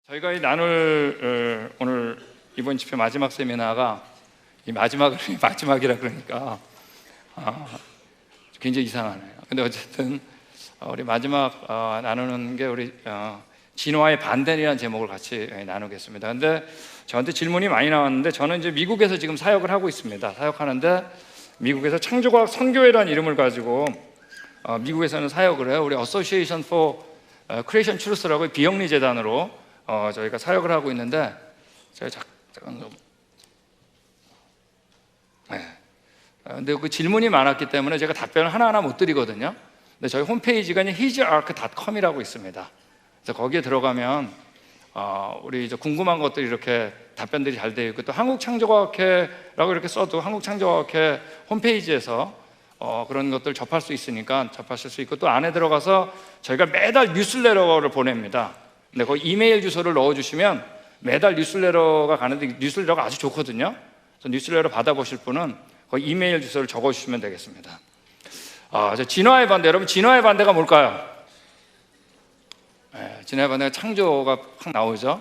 저희가 이 나눌 오늘 이번 집회 마지막 세미나가 이 마지막이라 그러니까 굉장히 이상하네요. 근데 어쨌든 우리 마지막 나누는 게 우리 진화의 반대라는 제목을 같이 나누겠습니다. 근데 저한테 질문이 많이 나왔는데 저는 이제 미국에서 지금 사역을 하고 있습니다. 사역하는데 미국에서 창조과학 선교회라는 이름을 가지고 미국에서는 사역을 해요. 우리 Association for Creation Truth라고 비영리 재단으로 저희가 사역을 하고 있는데 제가 잠깐 좀 근데 그 질문이 많았기 때문에 제가 답변을 하나하나 못 드리거든요. 근데 저희 홈페이지가 hisark.com이라고 있습니다. 그래서 거기에 들어가면 우리 이제 궁금한 것들이 이렇게 답변들이 잘 되어 있고, 또 한국창조과학회라고 이렇게 써도 한국창조과학회 홈페이지에서 그런 것들 접할 수 있으니까 접하실 수 있고, 또 안에 들어가서 저희가 매달 뉴스레터를 보냅니다. 근데 거기 이메일 주소를 넣어주시면 매달 뉴스레터가 가는데 뉴스레터가 아주 좋거든요. 그래서 뉴스레터 받아보실 분은 거기 이메일 주소를 적어주시면 되겠습니다. 진화의 반대, 여러분 진화의 반대가 뭘까요? 진화의 반대가 창조가 확 나오죠.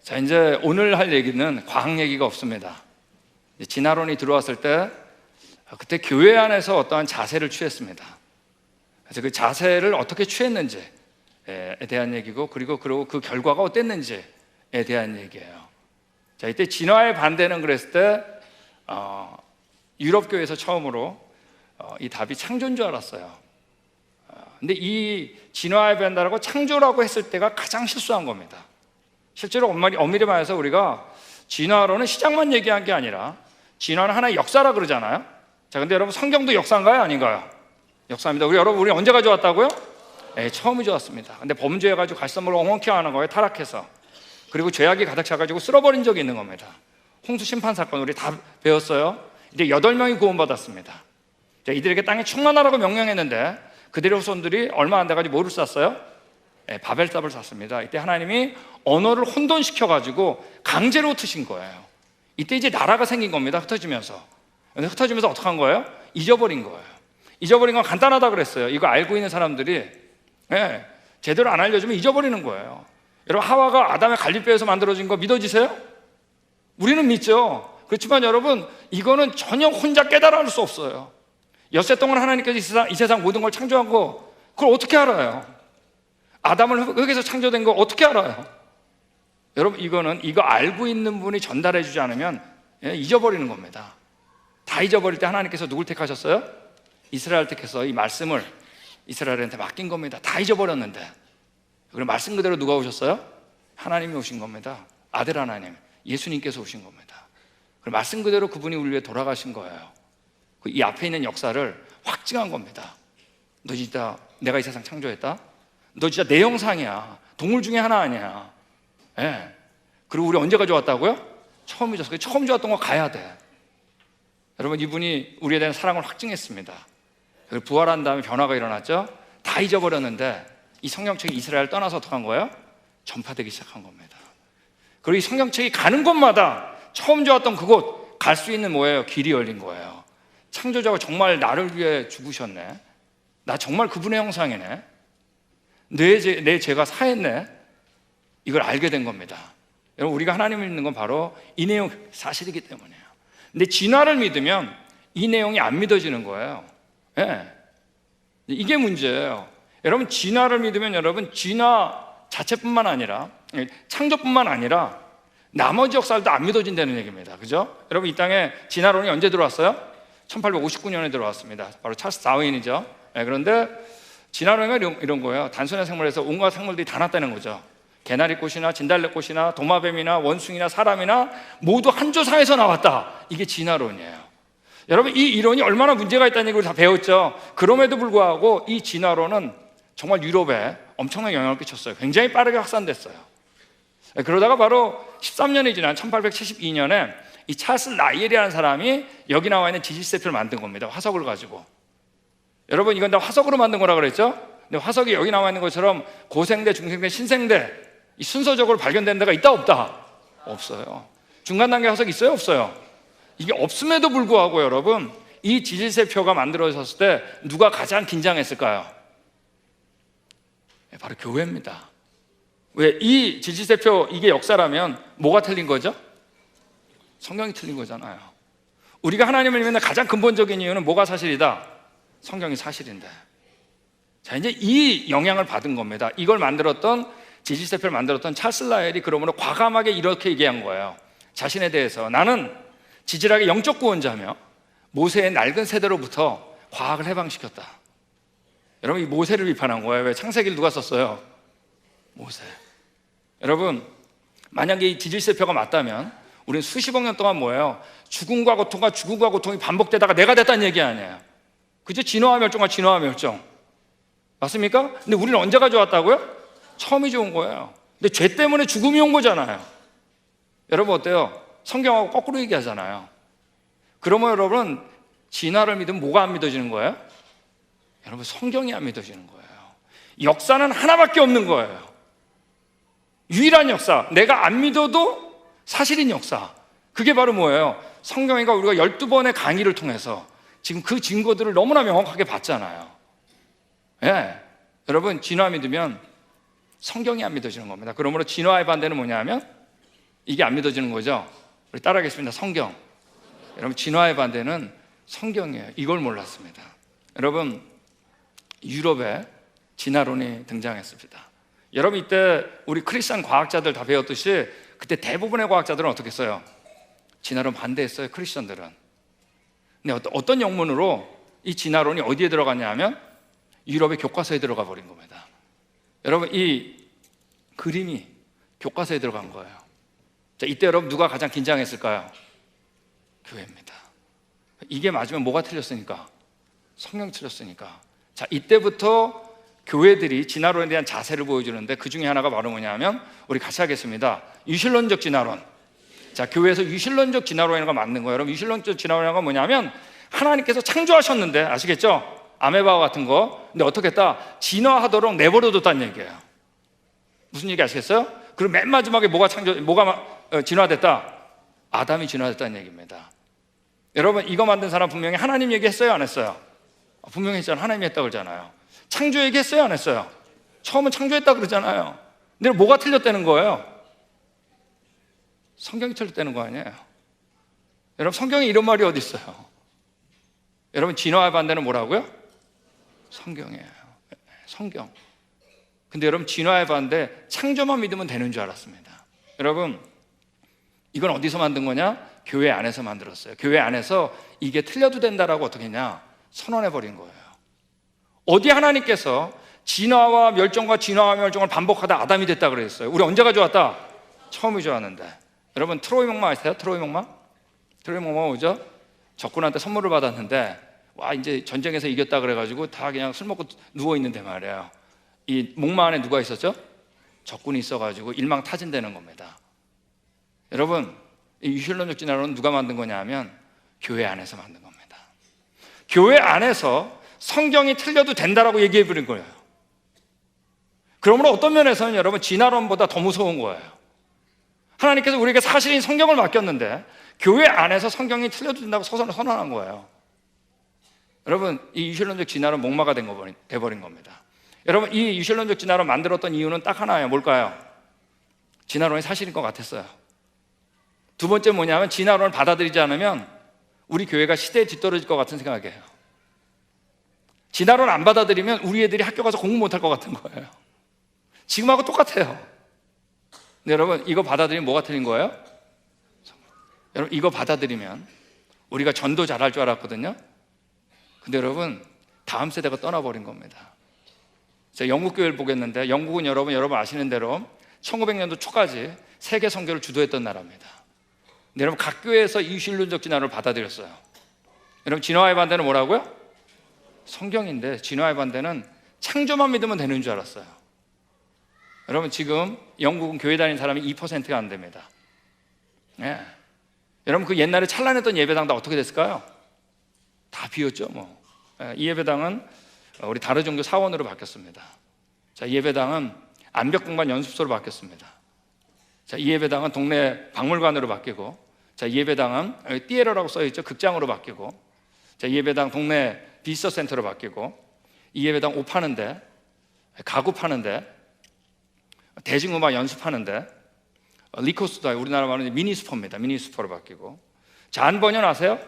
자, 이제 오늘 할 얘기는 과학 얘기가 없습니다. 진화론이 들어왔을 때 그때 교회 안에서 어떠한 자세를 취했습니다. 그래서 그 자세를 어떻게 취했는지에 대한 얘기고, 그리고 그 결과가 어땠는지에 대한 얘기예요. 자, 이때 진화의 반대는 그랬을 때 유럽 교회에서 처음으로 이 답이 창조인 줄 알았어요. 근데 이 진화의 반대라고 창조라고 했을 때가 가장 실수한 겁니다. 실제로 엄밀히 말해서 우리가 진화론은 시작만 얘기한 게 아니라 진화는 하나의 역사라 그러잖아요. 자, 근데 여러분 성경도 역사인가요? 아닌가요? 역사입니다. 우리 언제 가져왔다고요? 네, 처음이 좋았습니다. 근데 범죄해가지고 갈선물을 엉엉키 하는 거예요. 타락해서. 그리고 죄악이 가득 차가지고 쓸어버린 적이 있는 겁니다. 홍수 심판 사건 우리 다 배웠어요. 이제 8명이 구원받았습니다. 자, 이들에게 땅에 충만하라고 명령했는데 그들의 후손들이 얼마 안 돼가지고 뭐를 쌌어요? 네, 바벨탑을 쌌습니다. 이때 하나님이 언어를 혼돈시켜가지고 강제로 흩으신 거예요. 이때 이제 나라가 생긴 겁니다. 흩어지면서. 근데 흩어지면서 어떻게 한 거예요? 잊어버린 거예요. 잊어버린 건 간단하다 그랬어요. 이거 알고 있는 사람들이 제대로 안 알려주면 잊어버리는 거예요. 여러분, 하와가 아담의 갈빗뼈에서 만들어진 거 믿어지세요? 우리는 믿죠. 그렇지만 여러분, 이거는 전혀 혼자 깨달을 수 없어요. 엿새 동안 하나님께서 이 세상 모든 걸 창조한 거, 그걸 어떻게 알아요? 아담을 흙에서 창조된 거 어떻게 알아요? 여러분, 이거 알고 있는 분이 전달해 주지 않으면 잊어버리는 겁니다. 다 잊어버릴 때 하나님께서 누굴 택하셨어요? 이스라엘 택해서 이 말씀을 이스라엘한테 맡긴 겁니다. 다 잊어버렸는데. 그럼 말씀 그대로 누가 오셨어요? 하나님이 오신 겁니다. 아들 하나님, 예수님께서 오신 겁니다. 그럼 말씀 그대로 그분이 우리 위해 돌아가신 거예요. 이 앞에 있는 역사를 확증한 겁니다. 너 진짜 내가 이 세상 창조했다? 너 진짜 내 형상이야. 동물 중에 하나 아니야. 그리고 우리 언제 가져왔다고요? 처음이죠. 처음 좋았던 거 가야 돼. 여러분, 이분이 우리에 대한 사랑을 확증했습니다. 부활한 다음에 변화가 일어났죠. 다 잊어버렸는데 이 성경책이 이스라엘 떠나서 어떻게 한 거예요? 전파되기 시작한 겁니다. 그리고 이 성경책이 가는 곳마다 처음 좋았던 그곳 갈 수 있는 뭐예요? 길이 열린 거예요. 창조자가 정말 나를 위해 죽으셨네. 나 정말 그분의 형상이네. 내 죄가 사했네. 이걸 알게 된 겁니다. 여러분, 우리가 하나님을 믿는 건 바로 이 내용 사실이기 때문이에요. 근데 진화를 믿으면 이 내용이 안 믿어지는 거예요. 이게 문제예요. 여러분, 진화를 믿으면 여러분 진화 자체뿐만 아니라 창조뿐만 아니라 나머지 역사들도 안 믿어진다는 얘기입니다. 그죠? 여러분, 이 땅에 진화론이 언제 들어왔어요? 1859년에 들어왔습니다. 바로 찰스 다윈이죠. 그런데 진화론이 이런 거예요. 단순한 생물에서 온갖 생물들이 다 났다는 거죠. 개나리꽃이나 진달래꽃이나 도마뱀이나 원숭이나 사람이나 모두 한 조상에서 나왔다. 이게 진화론이에요. 여러분, 이 이론이 얼마나 문제가 있다는 얘기를 다 배웠죠. 그럼에도 불구하고 이 진화론은 정말 유럽에 엄청난 영향을 끼쳤어요. 굉장히 빠르게 확산됐어요. 그러다가 바로 13년이 지난 1872년에 이 찰스 라이엘이라는 사람이 여기 나와 있는 지질세표를 만든 겁니다. 화석을 가지고. 여러분, 이건 다 화석으로 만든 거라 그랬죠? 근데 화석이 여기 나와 있는 것처럼 고생대, 중생대, 신생대 이 순서적으로 발견된 데가 있다 없다? 없어요. 중간 단계 화석이 있어요 없어요? 이게 없음에도 불구하고 여러분, 이 지질세표가 만들어졌을 때 누가 가장 긴장했을까요? 바로 교회입니다. 왜 이 지지세표 이게 역사라면 뭐가 틀린 거죠? 성경이 틀린 거잖아요. 우리가 하나님을 믿는 가장 근본적인 이유는 뭐가 사실이다? 성경이 사실인데. 자, 이제 이 영향을 받은 겁니다. 이걸 만들었던 지지세표를 만들었던 찰스 라헬이 그러므로 과감하게 이렇게 얘기한 거예요. 자신에 대해서 나는 지질학의 영적 구원자며 모세의 낡은 세대로부터 과학을 해방시켰다. 여러분, 이 모세를 비판한 거예요. 왜? 창세기를 누가 썼어요? 모세. 여러분, 만약에 이 지질세표가 맞다면 우리는 수십억 년 동안 뭐예요? 죽음과 고통이 반복되다가 내가 됐다는 얘기 아니에요. 그죠? 진화와 멸종과 진화와 멸종. 맞습니까? 근데 우리는 언제가 좋았다고요? 처음이 좋은 거예요. 근데 죄 때문에 죽음이 온 거잖아요. 여러분 어때요? 성경하고 거꾸로 얘기하잖아요. 그러면 여러분 진화를 믿으면 뭐가 안 믿어지는 거예요? 여러분 성경이 안 믿어지는 거예요. 역사는 하나밖에 없는 거예요. 유일한 역사, 내가 안 믿어도 사실인 역사. 그게 바로 뭐예요? 성경이가 우리가 12번의 강의를 통해서 지금 그 증거들을 너무나 명확하게 봤잖아요. 예. 여러분 진화 믿으면 성경이 안 믿어지는 겁니다. 그러므로 진화의 반대는 뭐냐면 이게 안 믿어지는 거죠. 우리 따라하겠습니다. 성경. 여러분 진화의 반대는 성경이에요. 이걸 몰랐습니다. 여러분 유럽에 진화론이 등장했습니다. 여러분 이때 우리 크리스천 과학자들 다 배웠듯이 그때 대부분의 과학자들은 어떻게 했어요? 진화론 반대했어요. 크리스천들은. 근데 어떤 영문으로 이 진화론이 어디에 들어갔냐 하면 유럽의 교과서에 들어가 버린 겁니다. 여러분 이 그림이 교과서에 들어간 거예요. 자, 이때 여러분 누가 가장 긴장했을까요? 교회입니다. 이게 맞으면 뭐가 틀렸으니까? 성경이 틀렸으니까. 자, 이때부터 교회들이 진화론에 대한 자세를 보여주는데 그 중에 하나가 바로 뭐냐면 우리 같이 하겠습니다. 유실론적 진화론. 자, 교회에서 유실론적 진화론이라는 거 맞는 거예요. 여러분 유실론적 진화론이라는 건 뭐냐면 하나님께서 창조하셨는데 아시겠죠? 아메바와 같은 거. 근데 어떻게 했다? 진화하도록 내버려뒀다는 얘기예요. 무슨 얘기 아시겠어요? 그리고 맨 마지막에 뭐가 진화됐다? 아담이 진화됐다는 얘기입니다. 여러분 이거 만든 사람 분명히 하나님 얘기했어요? 안 했어요? 분명히 했잖아요. 하나님이 했다고 그러잖아요. 창조 얘기했어요? 안 했어요? 처음은 창조했다고 그러잖아요. 근데 뭐가 틀렸다는 거예요? 성경이 틀렸다는 거 아니에요? 여러분 성경에 이런 말이 어디 있어요? 여러분 진화의 반대는 뭐라고요? 성경이에요. 성경. 근데 여러분 진화의 반대 창조만 믿으면 되는 줄 알았습니다. 여러분 이건 어디서 만든 거냐? 교회 안에서 만들었어요. 교회 안에서 이게 틀려도 된다라고 어떻게 했냐? 선언해 버린 거예요. 어디 하나님께서 진화와 멸종과 진화와 멸종을 반복하다 아담이 됐다 그랬어요. 우리 언제가 좋았다? 처음이 좋았는데. 여러분 트로이 목마 아세요? 트로이 목마? 트로이 목마 뭐죠? 적군한테 선물을 받았는데 와 이제 전쟁에서 이겼다 그래가지고 다 그냥 술 먹고 누워 있는데 말이에요. 이 목마 안에 누가 있었죠? 적군이 있어가지고 일망타진되는 겁니다. 여러분 이 유실론적 진화론은 누가 만든 거냐 하면 교회 안에서 만든 겁니다. 교회 안에서 성경이 틀려도 된다라고 얘기해 버린 거예요. 그러므로 어떤 면에서는 여러분 진화론보다 더 무서운 거예요. 하나님께서 우리에게 사실인 성경을 맡겼는데 교회 안에서 성경이 틀려도 된다고 선언한 거예요. 여러분 이 유실론적 진화론 목마가 돼버린 겁니다. 여러분 이 유실론적 진화론 만들었던 이유는 딱 하나예요. 뭘까요? 진화론이 사실인 것 같았어요. 두 번째 뭐냐면 진화론을 받아들이지 않으면 우리 교회가 시대에 뒤떨어질 것 같은 생각이에요. 진화론 안 받아들이면 우리 애들이 학교 가서 공부 못할 것 같은 거예요. 지금하고 똑같아요. 근데 여러분 이거 받아들이면 뭐가 틀린 거예요? 여러분 이거 받아들이면 우리가 전도 잘할 줄 알았거든요. 근데 여러분 다음 세대가 떠나버린 겁니다. 제가 영국 교회를 보겠는데 영국은 여러분 아시는 대로 1900년도 초까지 세계 선교를 주도했던 나라입니다. 근데 여러분 각 교회에서 이유실론적 진화를 받아들였어요. 여러분 진화의 반대는 뭐라고요? 성경인데 진화의 반대는 창조만 믿으면 되는 줄 알았어요. 여러분 지금 영국은 교회 다니는 사람이 2%가 안 됩니다. 예. 여러분 그 옛날에 찬란했던 예배당 다 어떻게 됐을까요? 다 비었죠 뭐. 예. 이 예배당은 우리 다른 종교 사원으로 바뀌었습니다. 자, 이 예배당은 암벽공간 연습소로 바뀌었습니다. 자, 이 예배당은 동네 박물관으로 바뀌고, 자, 이 예배당은 여기 띠에러라고 써있죠. 극장으로 바뀌고, 자, 이 예배당 동네 비서 센터로 바뀌고, 이 예배당 옷 파는데, 가구 파는데, 대중음악 연습하는데 리코스다, 우리나라 말로 미니스퍼입니다. 미니스퍼로 바뀌고. 잔 버년 아세요?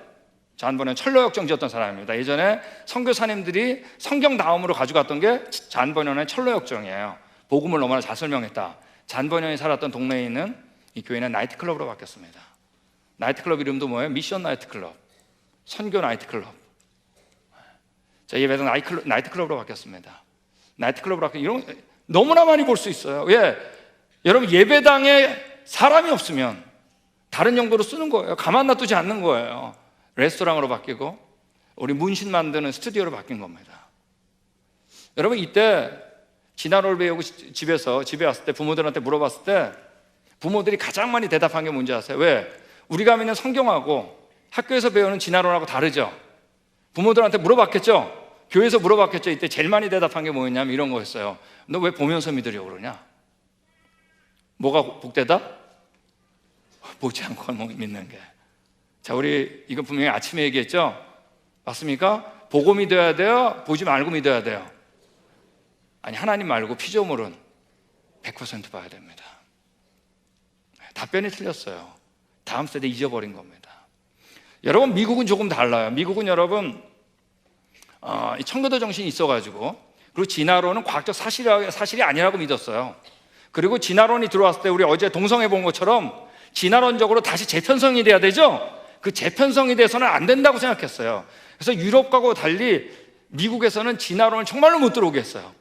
잔 버년 철로역정 지었던 사람입니다. 예전에 선교사님들이 성경 다음으로 가져갔던 게 잔 버년의 철로역정이에요. 복음을 너무나 잘 설명했다. 잔 버년이 살았던 동네에 있는 이 교회는 나이트클럽으로 바뀌었습니다. 나이트클럽 이름도 뭐예요? 미션 나이트클럽, 선교 나이트클럽. 자, 예배당 나이트클럽으로 바뀌었습니다. 나이트클럽으로 바뀌었, 이런 너무나 많이 볼 수 있어요. 왜? 여러분, 예배당에 사람이 없으면 다른 용도로 쓰는 거예요. 가만 놔두지 않는 거예요. 레스토랑으로 바뀌고 우리 문신 만드는 스튜디오로 바뀐 겁니다. 여러분, 이때 진화론을 배우고 집에 왔을 때 부모들한테 물어봤을 때 부모들이 가장 많이 대답한 게 뭔지 아세요? 왜? 우리가 믿는 성경하고 학교에서 배우는 진화론하고 다르죠. 부모들한테 물어봤겠죠. 교회에서 물어봤겠죠. 이때 제일 많이 대답한 게 뭐였냐면 이런 거였어요. 너 왜 보면서 믿으려고 그러냐? 뭐가 복되다? 보지 않고 믿는 게. 자, 우리 이거 분명히 아침에 얘기했죠? 맞습니까? 보고 믿어야 돼요? 보지 말고 믿어야 돼요? 아니, 하나님 말고 피조물은 100% 봐야 됩니다. 답변이 틀렸어요. 다음 세대 잊어버린 겁니다. 여러분, 미국은 조금 달라요. 미국은 여러분 청교도 정신이 있어가지고, 그리고 진화론은 과학적 사실이 아니라고 믿었어요. 그리고 진화론이 들어왔을 때 우리 어제 동성애 본 것처럼 진화론적으로 다시 재편성이 돼야 되죠. 그 재편성이 돼서는 안 된다고 생각했어요. 그래서 유럽하고 달리 미국에서는 진화론을 정말로 못 들어오게 했어요.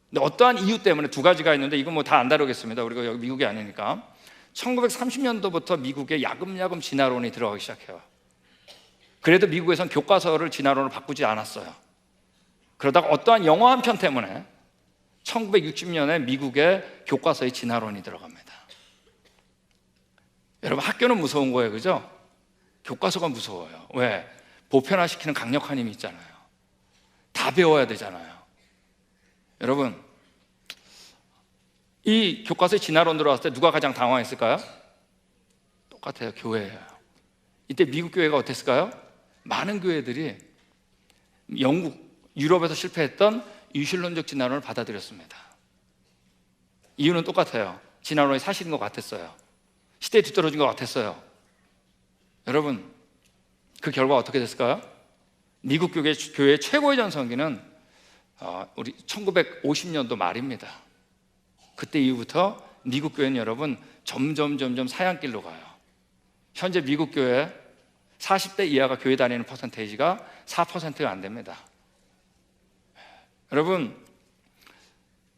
근데 어떠한 이유 때문에 두 가지가 있는데 이건 뭐 다 안 다루겠습니다. 우리가 여기 미국이 아니니까. 1930년도부터 미국에 야금야금 진화론이 들어가기 시작해요. 그래도 미국에선 교과서를 진화론으로 바꾸지 않았어요. 그러다가 어떠한 영화 한 편 때문에 1960년에 미국의 교과서에 진화론이 들어갑니다. 여러분, 학교는 무서운 거예요, 그죠? 교과서가 무서워요. 왜? 보편화시키는 강력한 힘이 있잖아요. 다 배워야 되잖아요. 여러분, 이 교과서에 진화론 들어왔을 때 누가 가장 당황했을까요? 똑같아요. 교회예요. 이때 미국 교회가 어땠을까요? 많은 교회들이 영국, 유럽에서 실패했던 유실론적 진화론을 받아들였습니다. 이유는 똑같아요. 진화론이 사실인 것 같았어요. 시대에 뒤떨어진 것 같았어요. 여러분, 그 결과가 어떻게 됐을까요? 미국 교회의 최고의 전성기는 우리 1950년도 말입니다. 그때 이후부터 미국 교회는 여러분 점점 사양길로 가요. 현재 미국 교회 40대 이하가 교회 다니는 퍼센테이지가 4%가 안 됩니다. 여러분,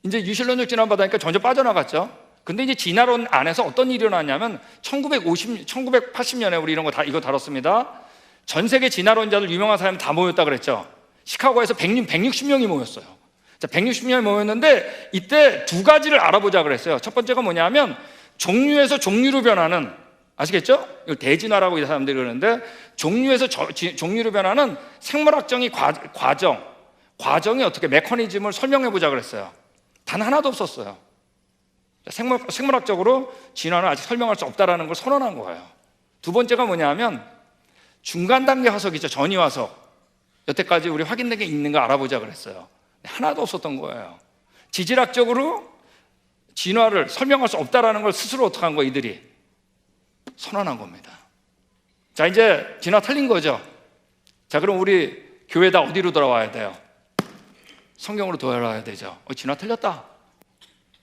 이제 유실론적 진화 받으니까 점점 빠져나갔죠. 근데 이제 진화론 안에서 어떤 일이 일어났냐면 1980년에 우리 이거 다뤘습니다. 전 세계 진화론자들 유명한 사람이 다 모였다 그랬죠. 시카고에서 160명이 모였어요. 자, 160명이 모였는데 이때 두 가지를 알아보자 그랬어요. 첫 번째가 뭐냐면 종류에서 종류로 변하는, 아시겠죠? 이걸 대진화라고 이 사람들이 그러는데, 종류에서 종류로 변하는 생물학적인 과정이 어떻게 메커니즘을 설명해 보자 그랬어요. 단 하나도 없었어요. 생물학적으로 진화는 아직 설명할 수 없다는 걸 선언한 거예요. 두 번째가 뭐냐면 중간 단계 화석이죠. 전이 화석. 여태까지 우리 확인된 게 있는 거 알아보자 그랬어요. 하나도 없었던 거예요. 지질학적으로 진화를 설명할 수 없다는 걸 스스로 어떻게 한 거예요? 이들이 선언한 겁니다. 자, 이제 진화 틀린 거죠. 자, 그럼 우리 교회 다 어디로 돌아와야 돼요? 성경으로 돌아와야 되죠. 진화 틀렸다.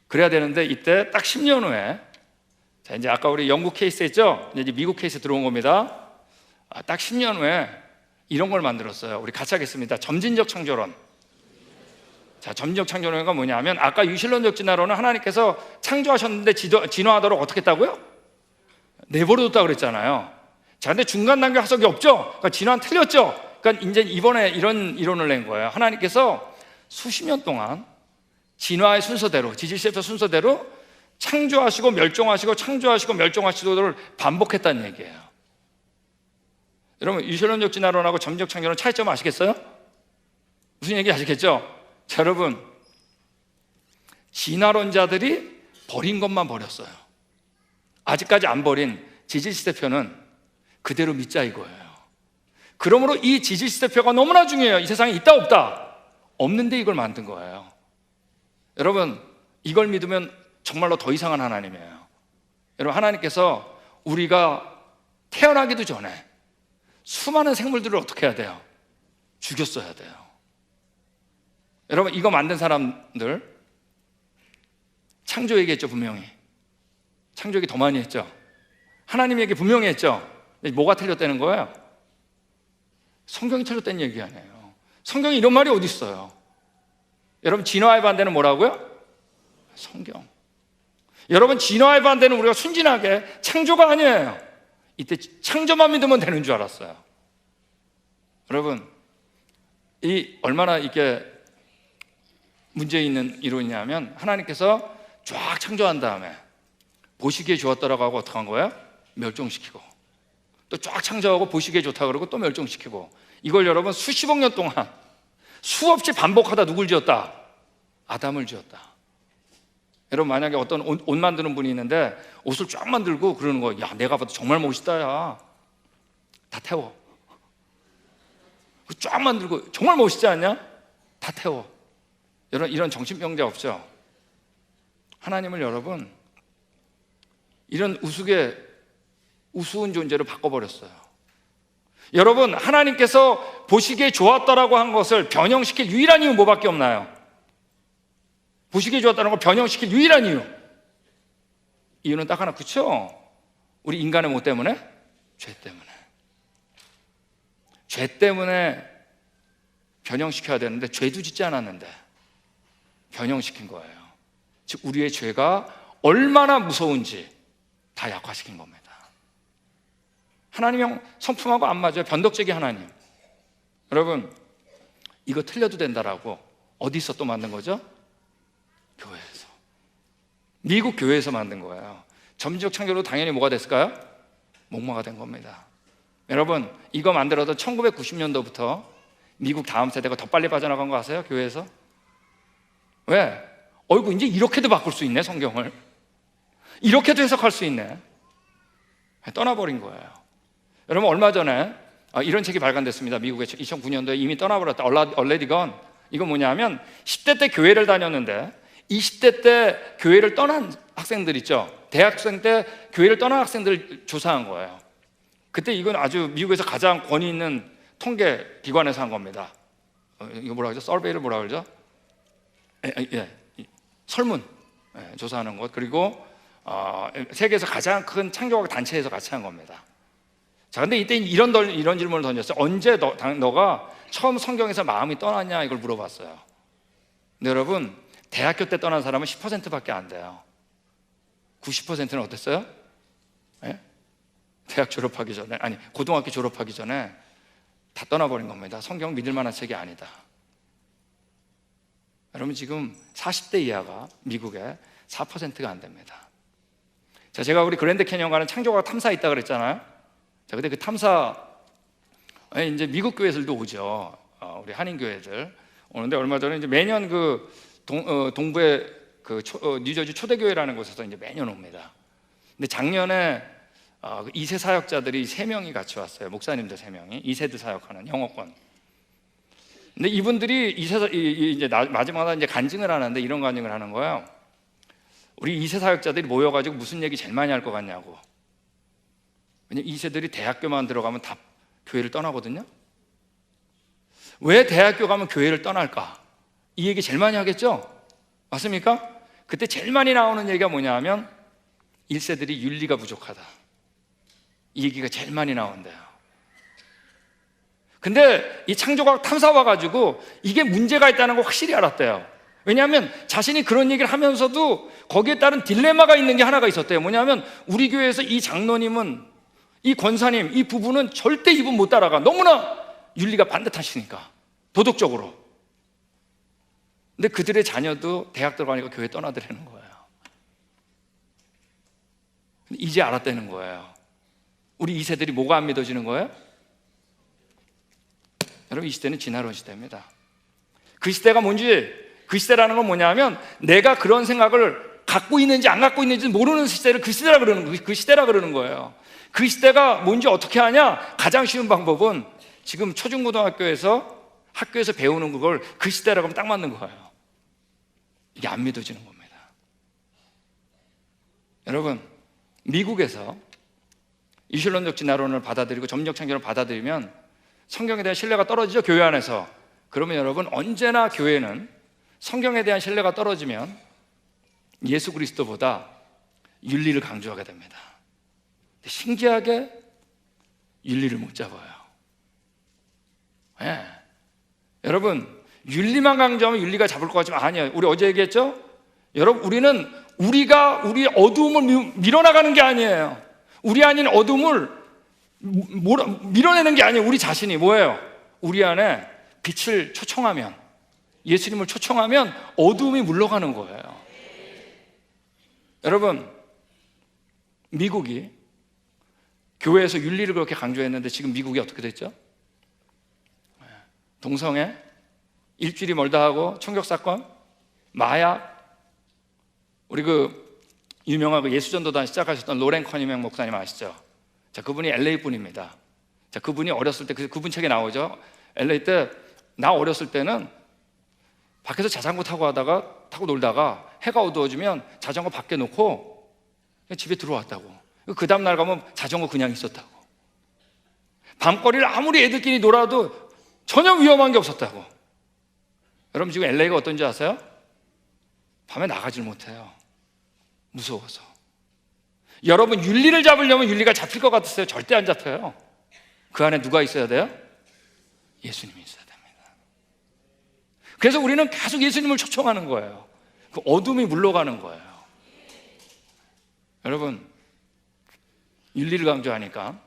그래야 되는데 이때 딱 10년 후에, 자, 이제 아까 우리 영국 케이스 했죠? 이제 미국 케이스 들어온 겁니다. 딱 10년 후에 이런 걸 만들었어요. 우리 같이 하겠습니다. 점진적 창조론. 자, 점진적 창조론이 뭐냐면 아까 유실론적 진화론은 하나님께서 창조하셨는데 진화하도록 어떻게 했다고요? 내버려뒀다고 그랬잖아요. 자, 근데 중간 단계 화석이 없죠? 그러니까 진화는 틀렸죠? 그러니까 이제 이번에 이런 이론을 낸 거예요. 하나님께서 수십 년 동안 진화의 순서대로, 지질세포 순서대로 창조하시고 멸종하시고 창조하시고 멸종하시고를 반복했다는 얘기예요. 여러분, 유실론적 진화론하고 점진적 창조론 차이점 아시겠어요? 무슨 얘기 아시겠죠? 자, 여러분, 진화론자들이 버린 것만 버렸어요. 아직까지 안 버린 지질시대표는 그대로 믿자 이거예요. 그러므로 이 지질시대표가 너무나 중요해요. 이 세상에 있다 없다? 없는데 이걸 만든 거예요. 여러분, 이걸 믿으면 정말로 더 이상한 하나님이에요. 여러분, 하나님께서 우리가 태어나기도 전에 수많은 생물들을 어떻게 해야 돼요? 죽였어야 돼요. 여러분, 이거 만든 사람들 창조 얘기했죠. 분명히 창조 얘기 더 많이 했죠. 하나님 얘기 분명히 했죠. 뭐가 틀렸다는 거예요? 성경이 틀렸다는 얘기 아니에요. 성경에 이런 말이 어디 있어요? 여러분, 진화의 반대는 뭐라고요? 성경. 여러분, 진화의 반대는 우리가 순진하게 창조가 아니에요. 이때 창조만 믿으면 되는 줄 알았어요. 여러분, 이 얼마나 이게 문제 있는 이론이냐면, 하나님께서 쫙 창조한 다음에 보시기에 좋았다라고 하고 어떻게 한 거예요? 멸종시키고, 또 쫙 창조하고 보시기에 좋다 그러고 또 멸종시키고, 이걸 여러분 수십억 년 동안 수없이 반복하다 누굴 지었다? 아담을 지었다. 여러분, 만약에 어떤 옷 만드는 분이 있는데 옷을 쫙 만들고 그러는 거예요. 야, 내가 봐도 정말 멋있다. 야, 다 태워. 쫙 만들고 정말 멋있지 않냐? 다 태워. 여러분, 이런 정신병자 없죠? 하나님을 여러분 이런 우스운 존재로 바꿔버렸어요. 여러분, 하나님께서 보시기에 좋았다라고 한 것을 변형시킬 유일한 이유 뭐밖에 없나요? 보시기에 좋았다는 걸 변형시킬 유일한 이유는 딱 하나, 그렇죠? 우리 인간의 뭐 때문에? 죄 때문에. 죄 때문에 변형시켜야 되는데 죄도 짓지 않았는데 변형시킨 거예요. 즉, 우리의 죄가 얼마나 무서운지 다 약화시킨 겁니다. 하나님의 성품하고 안 맞아요. 변덕쟁이 하나님. 여러분, 이거 틀려도 된다라고 어디서 또 만든 거죠? 교회에서. 미국 교회에서 만든 거예요. 점진적 창조로 당연히 뭐가 됐을까요? 목마가 된 겁니다. 여러분, 이거 만들어도 1990년도부터 미국 다음 세대가 더 빨리 빠져나간 거 아세요? 교회에서? 왜? 어이구, 이제 이렇게도 바꿀 수 있네, 성경을. 이렇게도 해석할 수 있네. 떠나버린 거예요. 여러분, 얼마 전에 이런 책이 발간됐습니다. 미국에 2009년도에 이미 떠나버렸다. Already gone. 이거 뭐냐면 10대 때 교회를 다녔는데 20대 때 교회를 떠난 학생들 있죠. 대학생 때 교회를 떠난 학생들 조사한 거예요. 그때 이건 아주 미국에서 가장 권위 있는 통계 기관에서 한 겁니다. 이거 뭐라 그러죠? 서베이를 뭐라 그러죠? 설문 조사하는 것. 그리고 세계에서 가장 큰 창조학 단체에서 같이 한 겁니다. 자, 근데 이때 이런 질문을 던졌어요. 언제 너가 처음 성경에서 마음이 떠났냐, 이걸 물어봤어요. 근데 여러분, 대학교 때 떠난 사람은 10%밖에 안 돼요. 90%는 어땠어요? 네? 대학 졸업하기 전에, 아니 고등학교 졸업하기 전에 다 떠나버린 겁니다. 성경 믿을 만한 책이 아니다. 여러분, 지금 40대 이하가 미국에 4%가 안 됩니다. 자, 제가 우리 그랜드 캐니언 가는 창조과학 탐사 있다 그랬잖아요. 자, 근데 그 탐사 이제 미국 교회들도 오죠. 우리 한인 교회들 오는데, 얼마 전에 이제 매년 그 동부의 그 뉴저지 초대교회라는 곳에서 이제 매년 옵니다. 근데 작년에 2세 사역자들이 3명이 같이 왔어요. 목사님들 3명이 2세들 사역하는 영어권. 근데 이분들이 이제 마지막에 이제 간증을 하는데 이런 간증을 하는 거예요. 우리 2세 사역자들이 모여가지고 무슨 얘기 제일 많이 할 것 같냐고. 왜냐면 2세들이 대학교만 들어가면 다 교회를 떠나거든요. 왜 대학교 가면 교회를 떠날까? 이 얘기 제일 많이 하겠죠? 맞습니까? 그때 제일 많이 나오는 얘기가 뭐냐 하면 1세들이 윤리가 부족하다. 이 얘기가 제일 많이 나온대요. 근데 이 창조과학 탐사 와가지고 이게 문제가 있다는 걸 확실히 알았대요. 왜냐하면 자신이 그런 얘기를 하면서도 거기에 따른 딜레마가 있는 게 하나가 있었대요. 뭐냐면 우리 교회에서 이 장로님은, 이 권사님, 이 부부는 절대 이분 못 따라가. 너무나 윤리가 반듯하시니까, 도덕적으로. 근데 그들의 자녀도 대학 들어가니까 교회 떠나더라는 거예요. 근데 이제 알았다는 거예요. 우리 2세들이 뭐가 안 믿어지는 거예요? 여러분, 이 시대는 진화론 시대입니다. 그 시대가 뭔지, 그 시대라는 건 뭐냐면 내가 그런 생각을 갖고 있는지 안 갖고 있는지 모르는 시대를 그 시대라 그러는 거예요. 그 시대가 뭔지 어떻게 하냐? 가장 쉬운 방법은 지금 초중고등학교에서 학교에서 배우는 그걸 그 시대라고 하면 딱 맞는 거예요. 이게 안 믿어지는 겁니다. 여러분, 미국에서 이슬론적 진화론을 받아들이고 점적 창조를 받아들이면 성경에 대한 신뢰가 떨어지죠, 교회 안에서. 그러면 여러분, 언제나 교회는 성경에 대한 신뢰가 떨어지면 예수 그리스도보다 윤리를 강조하게 됩니다. 근데 신기하게 윤리를 못 잡아요. 네. 여러분, 윤리만 강조하면 윤리가 잡을 것 같지만 아니에요. 우리 어제 얘기했죠? 여러분, 우리는 우리 어두움을 밀어나가는 게 아니에요. 우리 아닌 어둠을 밀어내는 게 아니에요. 우리 자신이 뭐예요? 우리 안에 빛을 초청하면, 예수님을 초청하면 어둠이 물러가는 거예요. 여러분, 미국이 교회에서 윤리를 그렇게 강조했는데 지금 미국이 어떻게 됐죠? 동성애, 일주일이 멀다 하고 총격사건, 마약. 우리 유명한 예수전도단 시작하셨던 로렌 커니맹 목사님 아시죠? 자, 그분이 LA 분입니다. 자, 그분이 어렸을 때, 그분 책에 나오죠. LA 때, 나 어렸을 때는 밖에서 자전거 타고 놀다가 해가 어두워지면 자전거 밖에 놓고 그냥 집에 들어왔다고. 그 다음날 가면 자전거 그냥 있었다고. 밤거리를 아무리 애들끼리 놀아도 전혀 위험한 게 없었다고. 여러분, 지금 LA가 어떤지 아세요? 밤에 나가질 못해요. 무서워서. 여러분, 윤리를 잡으려면 윤리가 잡힐 것 같으세요? 절대 안 잡혀요. 그 안에 누가 있어야 돼요? 예수님이 있어야 됩니다. 그래서 우리는 계속 예수님을 초청하는 거예요. 그 어둠이 물러가는 거예요. 여러분, 윤리를 강조하니까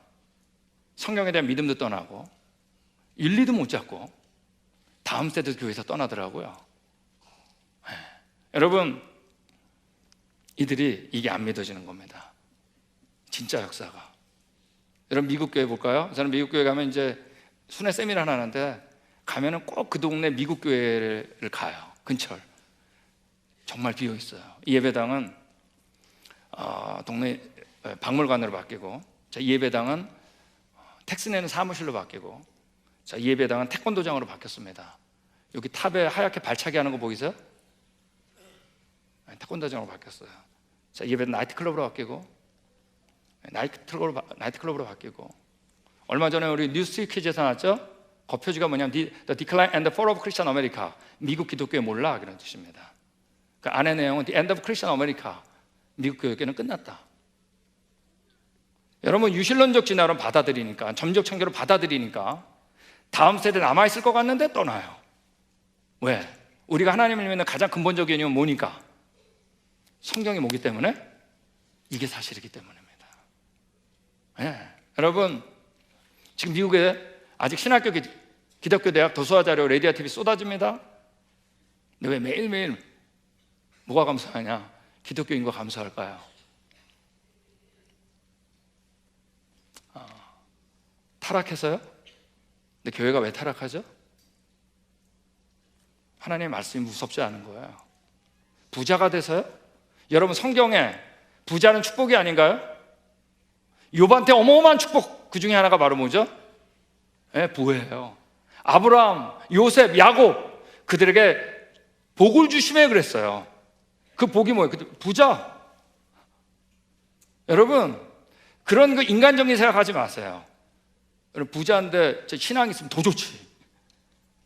성경에 대한 믿음도 떠나고 윤리도 못 잡고 다음 세대 교회에서 떠나더라고요. 네. 여러분, 이들이 이게 안 믿어지는 겁니다. 진짜 역사가. 여러분, 미국 교회 볼까요? 저는 미국 교회 가면 이제 순회 세미나를 하는데 가면은 꼭 그 동네 미국 교회를 가요. 근처를. 정말 비어 있어요. 이 예배당은 동네 박물관으로 바뀌고, 자, 이 예배당은 택스 내는 사무실로 바뀌고, 자, 이 예배당은 태권도장으로 바뀌었습니다. 여기 탑에 하얗게 발차기 하는 거 보이세요? 태권도장으로 바뀌었어요. 자, 이 예배당 나이트클럽으로 바뀌고, 나이트클럽으로 바뀌고, 얼마 전에 우리 뉴스위크 퀴즈에서 나왔죠? 그 표지가 뭐냐면 The Decline and the Fall of Christian America. 미국 기독교에 몰라, 그런 뜻입니다. 그 안의 내용은 The End of Christian America. 미국 교회는 끝났다. 여러분, 유실론적 진화론 받아들이니까, 점적 창조를 받아들이니까 다음 세대 남아있을 것 같는데 떠나요. 왜? 우리가 하나님을 믿는 가장 근본적인 이유는 뭐니까? 성경이 뭐기 때문에? 이게 사실이기 때문입니다. 네. 여러분, 지금 미국에 아직 신학교 기독교 대학 도서화 자료 레디아 TV 쏟아집니다. 근데 왜 매일매일 뭐가 감사하냐? 기독교인과 감사할까요? 타락해서요? 근데 교회가 왜 타락하죠? 하나님의 말씀이 무섭지 않은 거예요. 부자가 돼서요? 여러분, 성경에 부자는 축복이 아닌가요? 욥한테 어마어마한 축복, 그 중에 하나가 바로 뭐죠? 네, 부예요. 아브라함, 요셉, 야곱, 그들에게 복을 주시며 그랬어요. 그 복이 뭐예요? 부자. 여러분, 그런 그 인간적인 생각하지 마세요. 여러분, 부자인데 신앙이 있으면 더 좋지.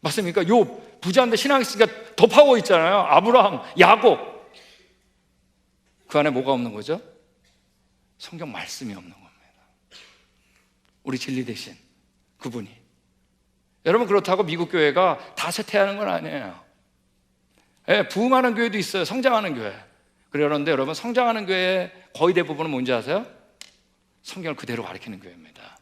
맞습니까? 욥, 부자인데 신앙이 있으니까 더 파워 있잖아요. 아브라함, 야곱. 그 안에 뭐가 없는 거죠? 성경 말씀이 없는 겁니다. 우리 진리 대신 그분이. 여러분, 그렇다고 미국 교회가 다 쇠퇴하는 건 아니에요. 예, 부흥하는 교회도 있어요. 성장하는 교회. 그런데 여러분, 성장하는 교회의 거의 대부분은 뭔지 아세요? 성경을 그대로 가르치는 교회입니다.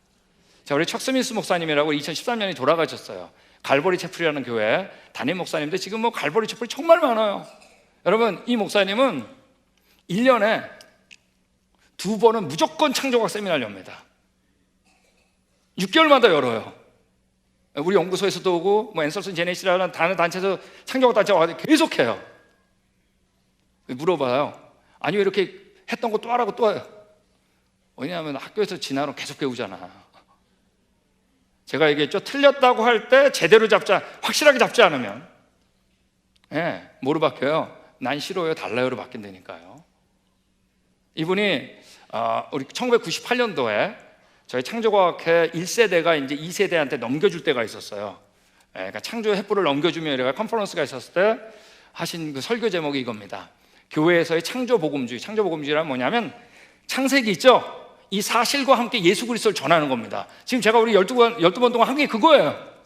자, 우리 척스민스 목사님이라고 2013년에 돌아가셨어요. 갈보리 채플이라는 교회 담임 목사님인데 지금 뭐 갈보리 채플이 정말 많아요. 여러분, 이 목사님은 1년에 2번은 무조건 창조학 세미나를 엽니다. 6개월마다 열어요. 우리 연구소에서도 오고, 뭐 앤설슨 제네시스라는 다른 단체에서 창조학 단체가 와서 계속해요. 물어봐요. 아니, 왜 이렇게 했던 거 또 하라고 또 해요? 왜냐하면 학교에서 진화론 계속 배우잖아. 제가 얘기했죠. 틀렸다고 할 때 제대로 확실하게 잡지 않으면, 예, 뭐로 바뀌어요? 난 싫어요, 달라요로 바뀐다니까요. 이분이 우리 1998년도에 저희 창조과학회 1세대가 이제 2세대한테 넘겨줄 때가 있었어요. 그러니까 창조 횃불을 넘겨주며 이래가 컨퍼런스가 있었을 때 하신 그 설교 제목이 이겁니다. 교회에서의 창조복음주의. 창조복음주의란 뭐냐면 창세기 있죠? 이 사실과 함께 예수 그리스도를 전하는 겁니다. 지금 제가 우리 12번 동안 한 게 그거예요.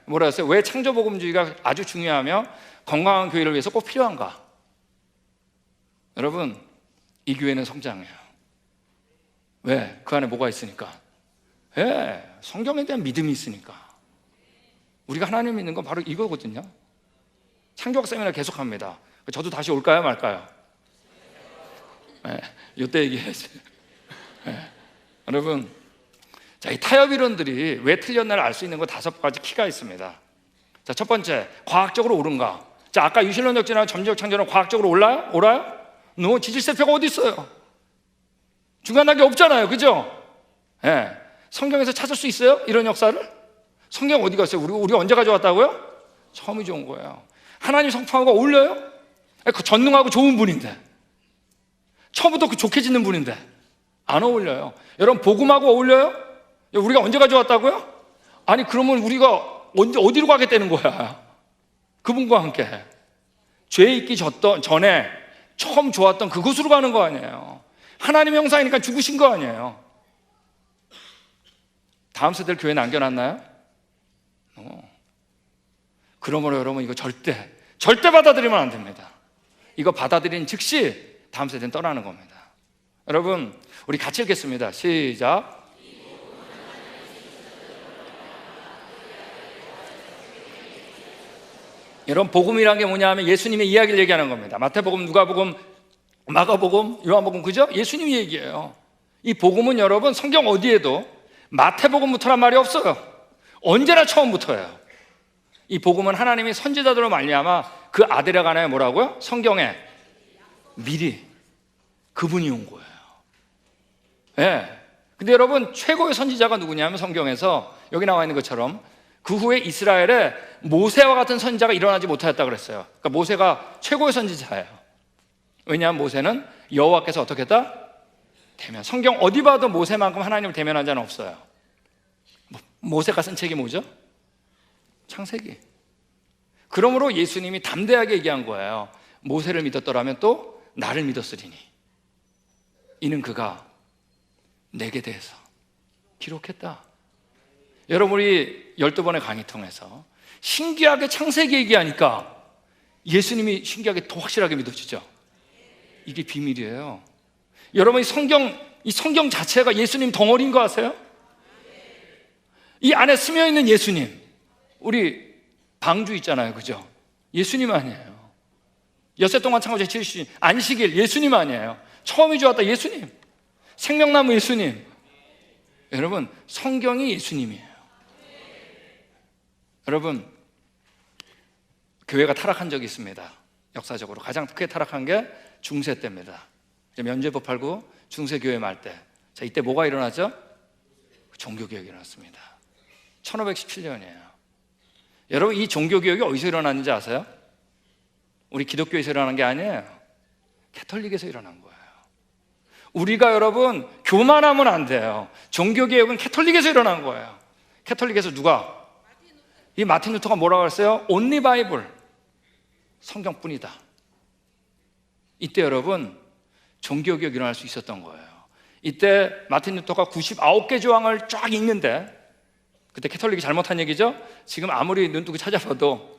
뭐라 했어요? 왜 창조복음주의가 아주 중요하며 건강한 교회를 위해서 꼭 필요한가? 여러분, 이 교회는 성장해요. 왜? 그 안에 뭐가 있으니까? 성경에 대한 믿음이 있으니까. 우리가 하나님 믿는 건 바로 이거거든요. 창조학 세미나 계속합니다. 저도 다시 올까요 말까요? 이때 얘기해야지. 여러분, 자, 이 타협 이론들이 왜 틀렸나를 알 수 있는 거 5가지 키가 있습니다. 자, 첫 번째, 과학적으로 옳은가? 자, 아까 유실론 역진하고 점지적 창조는 과학적으로 옳아요? 지질세표가 어디 있어요? 중간 단계 없잖아요, 그죠? 성경에서 찾을 수 있어요? 이런 역사를? 성경 어디 갔어요? 우리 언제 가져왔다고요? 처음이 좋은 거예요. 하나님 성품하고 어울려요? 그 전능하고 좋은 분인데, 처음부터 그 좋게 짓는 분인데 안 어울려요. 여러분, 복음하고 어울려요? 우리가 언제 가져왔다고요? 아니, 그러면 우리가 어디로 가겠다는 거야? 그분과 함께 죄 있기 전에 처음 좋았던 그곳으로 가는 거 아니에요. 하나님 형상이니까 죽으신 거 아니에요. 다음 세대를 교회에 남겨놨나요? 그러므로 여러분, 이거 절대 받아들이면 안 됩니다. 이거 받아들인 즉시 다음 세대는 떠나는 겁니다. 여러분, 우리 같이 읽겠습니다. 시작. 여러분, 복음이란 게 뭐냐 하면 예수님의 이야기를 얘기하는 겁니다. 마태복음, 누가복음, 마가복음, 요한복음, 그죠? 예수님이 얘기해요. 이 복음은 여러분, 성경 어디에도 마태복음부터란 말이 없어요. 언제나 처음부터예요. 이 복음은 하나님이 선지자들로 말미암아 그 아들에 관하여 뭐라고요? 성경에 미리 그분이 온 거예요. 근데 여러분, 최고의 선지자가 누구냐면 성경에서 여기 나와 있는 것처럼 그 후에 이스라엘에 모세와 같은 선지자가 일어나지 못하였다 그랬어요. 그러니까 모세가 최고의 선지자예요. 왜냐하면 모세는 여호와께서 어떻게 했다? 대면. 성경 어디 봐도 모세만큼 하나님을 대면한 자는 없어요. 모세가 쓴 책이 뭐죠? 창세기. 그러므로 예수님이 담대하게 얘기한 거예요. 모세를 믿었더라면 또 나를 믿었으리니 이는 그가 내게 대해서 기록했다. 여러분, 우리 12번의 강의 통해서 신기하게 창세기 얘기하니까 예수님이 신기하게 더 확실하게 믿어지죠. 이게 비밀이에요. 여러분, 이 성경 자체가 예수님 덩어리인 거 아세요? 이 안에 스며있는 예수님, 우리 방주 있잖아요, 그죠? 예수님 아니에요. 엿새 동안 창조 제치신 안식일 예수님 아니에요. 처음이 좋았다 예수님. 생명나무 예수님. 여러분, 성경이 예수님이에요. 여러분, 교회가 타락한 적이 있습니다. 역사적으로 가장 크게 타락한 게 중세 때입니다. 면죄부 팔고 중세교회 말 때. 자, 이때 뭐가 일어나죠? 종교개혁이 일어났습니다. 1517년이에요. 여러분, 이 종교개혁이 어디서 일어났는지 아세요? 우리 기독교에서 일어난 게 아니에요. 캐톨릭에서 일어난 거예요. 우리가 여러분, 교만하면 안 돼요. 종교개혁은 캐톨릭에서 일어난 거예요. 캐톨릭에서 누가? 이 마틴 루터가 뭐라고 했어요? Only Bible, 성경뿐이다. 이때 여러분, 종교개혁이 일어날 수 있었던 거예요. 이때 마틴 루터가 99개 조항을 쫙 읽는데, 그때 캐톨릭이 잘못한 얘기죠? 지금 아무리 눈뜨고 찾아봐도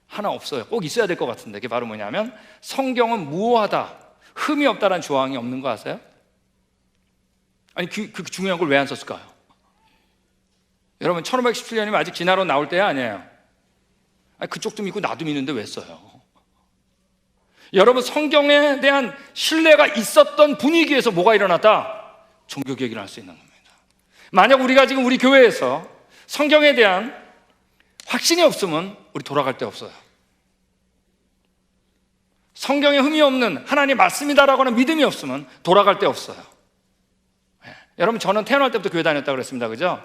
하나 없어요. 꼭 있어야 될 것 같은데, 그게 바로 뭐냐면 성경은 무효하다, 흠이 없다라는 조항이 없는 거 아세요? 아니, 그 중요한 걸 왜 안 썼을까요? 여러분, 1517년이면 아직 진화론 나올 때 아니에요. 아니, 그쪽도 믿고 나도 믿는데 왜 써요? 여러분, 성경에 대한 신뢰가 있었던 분위기에서 뭐가 일어났다? 종교개혁이 일어날 수 있는 겁니다. 만약 우리가 지금 우리 교회에서 성경에 대한 확신이 없으면 우리 돌아갈 데 없어요. 성경에 흠이 없는 하나님 맞습니다라고 하는 믿음이 없으면 돌아갈 데 없어요. 여러분, 저는 태어날 때부터 교회 다녔다고 그랬습니다, 그죠?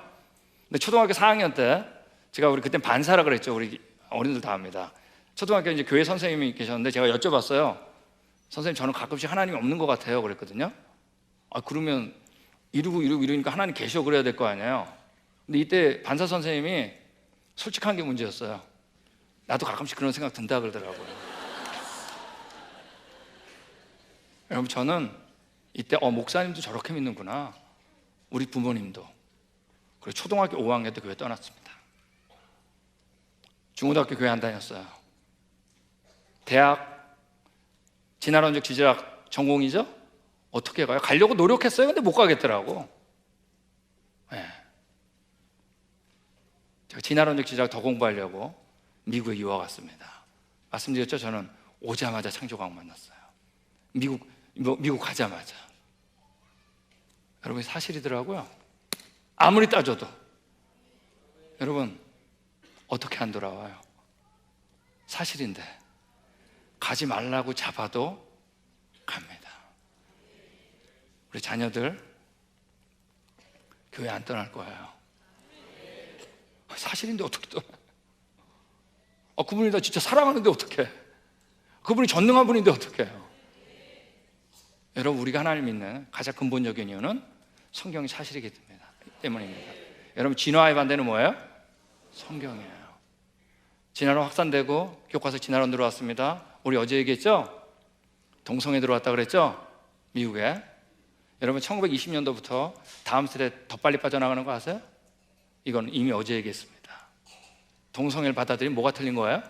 근데 초등학교 4학년 때 제가 우리 그때 반사라 그랬죠. 우리 어린이들 다 합니다. 초등학교 이제 교회 선생님이 계셨는데 제가 여쭤봤어요. 선생님, 저는 가끔씩 하나님이 없는 것 같아요. 그랬거든요. 그러면 이러니까 하나님 계셔 그래야 될 거 아니에요. 근데 이때 반사 선생님이 솔직한 게 문제였어요. 나도 가끔씩 그런 생각 든다 그러더라고요. 여러분, 저는 이때 목사님도 저렇게 믿는구나. 우리 부모님도. 그리고 초등학교 5학년 때 교회 떠났습니다. 중고등학교 교회 안 다녔어요. 대학 진화론적 지질학 전공이죠? 어떻게 가요? 가려고 노력했어요. 근데 못 가겠더라고. 네. 제가 진화론적 지질학 더 공부하려고 미국에 유학 왔습니다. 말씀드렸죠? 저는 오자마자 창조과학 만났어요. 미국 가자마자. 여러분, 사실이더라고요. 아무리 따져도. 여러분, 어떻게 안 돌아와요? 사실인데 가지 말라고 잡아도 갑니다. 우리 자녀들 교회 안 떠날 거예요. 사실인데 어떻게 떠나요? 그분이 나 진짜 사랑하는데 어떡해? 그분이 전능한 분인데 어떡해요? 여러분, 우리가 하나님 믿는 가장 근본적인 이유는 성경이 사실이기 때문입니다. 여러분, 진화의 반대는 뭐예요? 성경이에요. 진화론 확산되고 교과서 진화론 들어왔습니다. 우리 어제 얘기했죠? 동성애 들어왔다 그랬죠? 미국에. 여러분, 1920년도부터 다음 세대 더 빨리 빠져나가는 거 아세요? 이건 이미 어제 얘기했습니다. 동성애를 받아들이면 뭐가 틀린 거예요?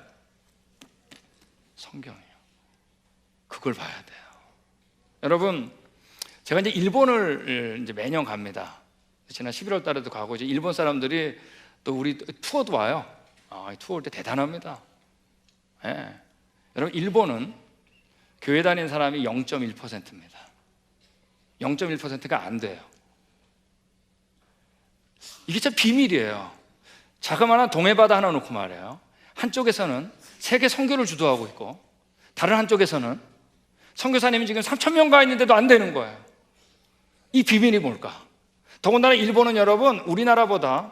성경이에요. 그걸 봐야 돼요. 여러분, 제가 이제 일본을 이제 매년 갑니다. 지난 11월 달에도 가고, 이제 일본 사람들이 또 우리 투어도 와요. 투어 올 때 대단합니다. 네. 여러분, 일본은 교회 다니는 사람이 0.1%입니다. 0.1%가 안 돼요. 이게 참 비밀이에요. 자그마한 동해바다 하나 놓고 말해요. 한쪽에서는 세계 선교를 주도하고 있고, 다른 한쪽에서는 선교사님이 지금 3,000명 가 있는데도 안 되는 거예요. 이 비밀이 뭘까? 더군다나 일본은 여러분, 우리나라보다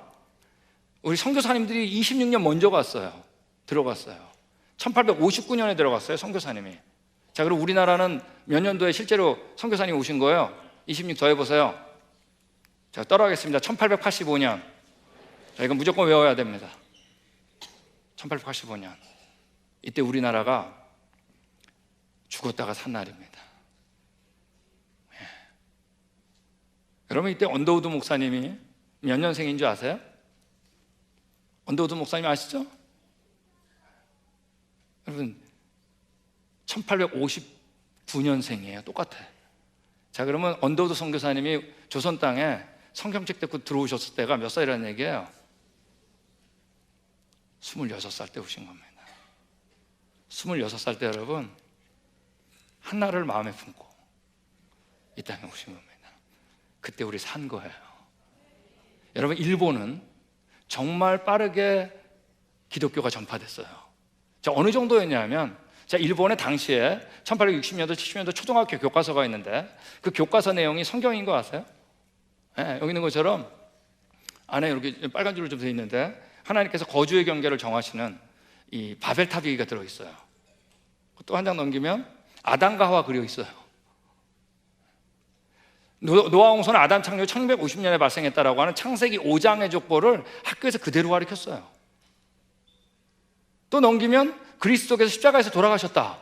우리 선교사님들이 26년 먼저 갔어요. 들어갔어요. 1859년에 들어갔어요, 선교사님이. 자, 그럼 우리나라는 몇 년도에 실제로 선교사님이 오신 거예요? 26 더해보세요. 자, 따라하겠습니다. 1885년. 자, 이건 무조건 외워야 됩니다. 1885년. 이때 우리나라가 죽었다가 산 날입니다. 예. 여러분, 이때 언더우드 목사님이 몇 년생인 줄 아세요? 언더우드 목사님 아시죠? 여러분, 1859년생이에요. 똑같아. 자, 그러면 언더우드 선교사님이 조선 땅에 성경책 듣고 들어오셨을 때가 몇 살이라는 얘기예요? 26살 때 오신 겁니다. 26살 때 여러분, 한나라를 마음에 품고 이 땅에 오신 겁니다. 그때 우리 산 거예요. 여러분, 일본은 정말 빠르게 기독교가 전파됐어요. 자, 어느 정도였냐면, 자, 일본에 당시에 1860년도, 70년도 초등학교 교과서가 있는데, 그 교과서 내용이 성경인 거 아세요? 네, 여기 있는 것처럼 안에 이렇게 빨간 줄로 좀 되어 있는데, 하나님께서 거주의 경계를 정하시는 이 바벨탑 얘기가 들어있어요. 또 한 장 넘기면 아담과 하와 그려 있어요. 노아 홍수는 아담 창조 1650년에 발생했다라고 하는 창세기 5장의 족보를 학교에서 그대로 가르쳤어요. 또 넘기면 그리스도께서 십자가에서 돌아가셨다,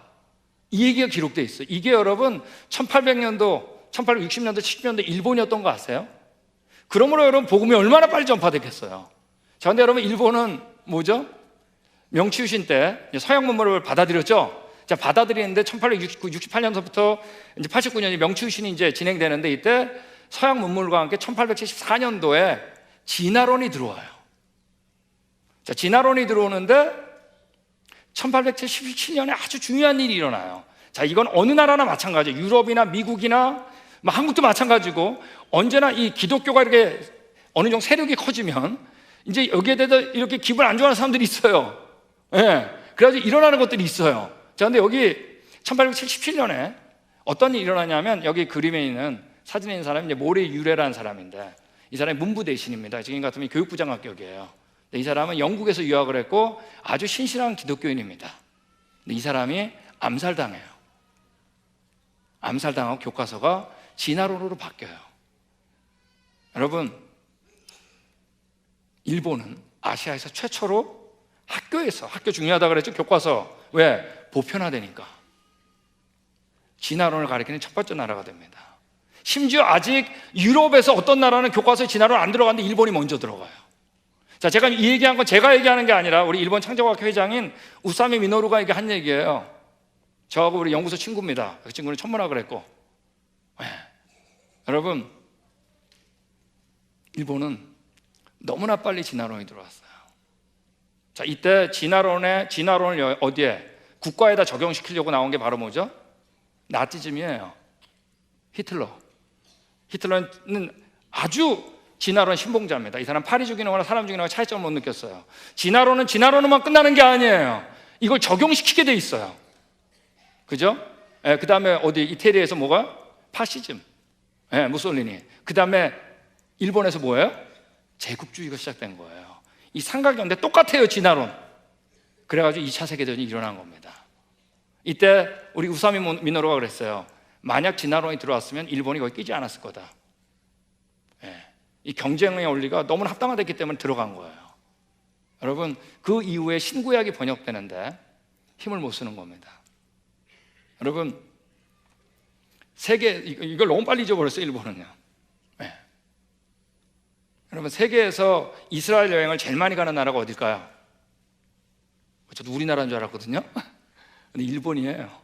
이 얘기가 기록되어 있어요. 이게 여러분 1800년도, 1860년도, 70년도 일본이었던 거 아세요? 그러므로 여러분, 복음이 얼마나 빨리 전파됐겠어요. 자, 근데 여러분, 일본은 뭐죠? 명치유신 때 서양 문물을 받아들였죠. 자, 받아들이는데 1868년서부터 이제 89년이 명치유신이 이제 진행되는데, 이때 서양 문물과 함께 1874년도에 진화론이 들어와요. 자, 진화론이 들어오는데 1877년에 아주 중요한 일이 일어나요. 자, 이건 어느 나라나 마찬가지예요. 유럽이나 미국이나 뭐 한국도 마찬가지고, 언제나 이 기독교가 이렇게 어느 정도 세력이 커지면 이제 여기에 대해서 이렇게 기분 안 좋아하는 사람들이 있어요. 예. 그래가지고 일어나는 것들이 있어요. 자, 근데 여기 1877년에 어떤 일이 일어나냐면, 여기 그림에 있는 사진에 있는 사람이 이제 모리 유레라는 사람인데, 이 사람이 문부 대신입니다. 지금 같으면 교육부 장학격이에요. 이 사람은 영국에서 유학을 했고 아주 신실한 기독교인입니다. 근데 이 사람이 암살당해요. 암살당하고 교과서가 진화론으로 바뀌어요. 여러분, 일본은 아시아에서 최초로 학교 중요하다 그랬죠? 교과서. 왜? 보편화되니까. 진화론을 가리키는 첫 번째 나라가 됩니다. 심지어 아직 유럽에서 어떤 나라는 교과서에 진화론 안 들어갔는데 일본이 먼저 들어가요. 자, 제가 이 얘기한 건 제가 얘기하는 게 아니라 우리 일본 창조과학회 회장인 우사미 미노루가 이게 한 얘기예요. 저하고 우리 연구소 친구입니다. 그 친구는 천문학을 했고. 네. 여러분, 일본은 너무나 빨리 진화론이 들어왔어요. 자, 이때 진화론을 어디에? 국가에다 적용시키려고 나온 게 바로 뭐죠? 나치즘이에요. 히틀러는 아주 진화론 신봉자입니다. 이 사람 파리 죽이는 거나 사람 죽이는 거나 차이점을 못 느꼈어요. 진화론으로만 끝나는 게 아니에요. 이걸 적용시키게 돼 있어요. 그죠? 그 다음에 어디 이태리에서 뭐가? 파시즘. 무솔리니. 그 다음에 일본에서 뭐예요? 제국주의가 시작된 거예요. 이 삼각연대 똑같아요, 진화론. 그래가지고 2차 세계대전이 일어난 겁니다. 이때 우리 우사미 미노루가 그랬어요. 만약 진화론이 들어왔으면 일본이 거기 끼지 않았을 거다. 이 경쟁의 원리가 너무나 합당화됐기 때문에 들어간 거예요. 여러분, 그 이후에 신구약이 번역되는데 힘을 못 쓰는 겁니다. 여러분, 이걸 너무 빨리 잊어버렸어요, 일본은요. 여러분, 세계에서 이스라엘 여행을 제일 많이 가는 나라가 어딜까요? 저도 우리나라인 줄 알았거든요. 근데 일본이에요.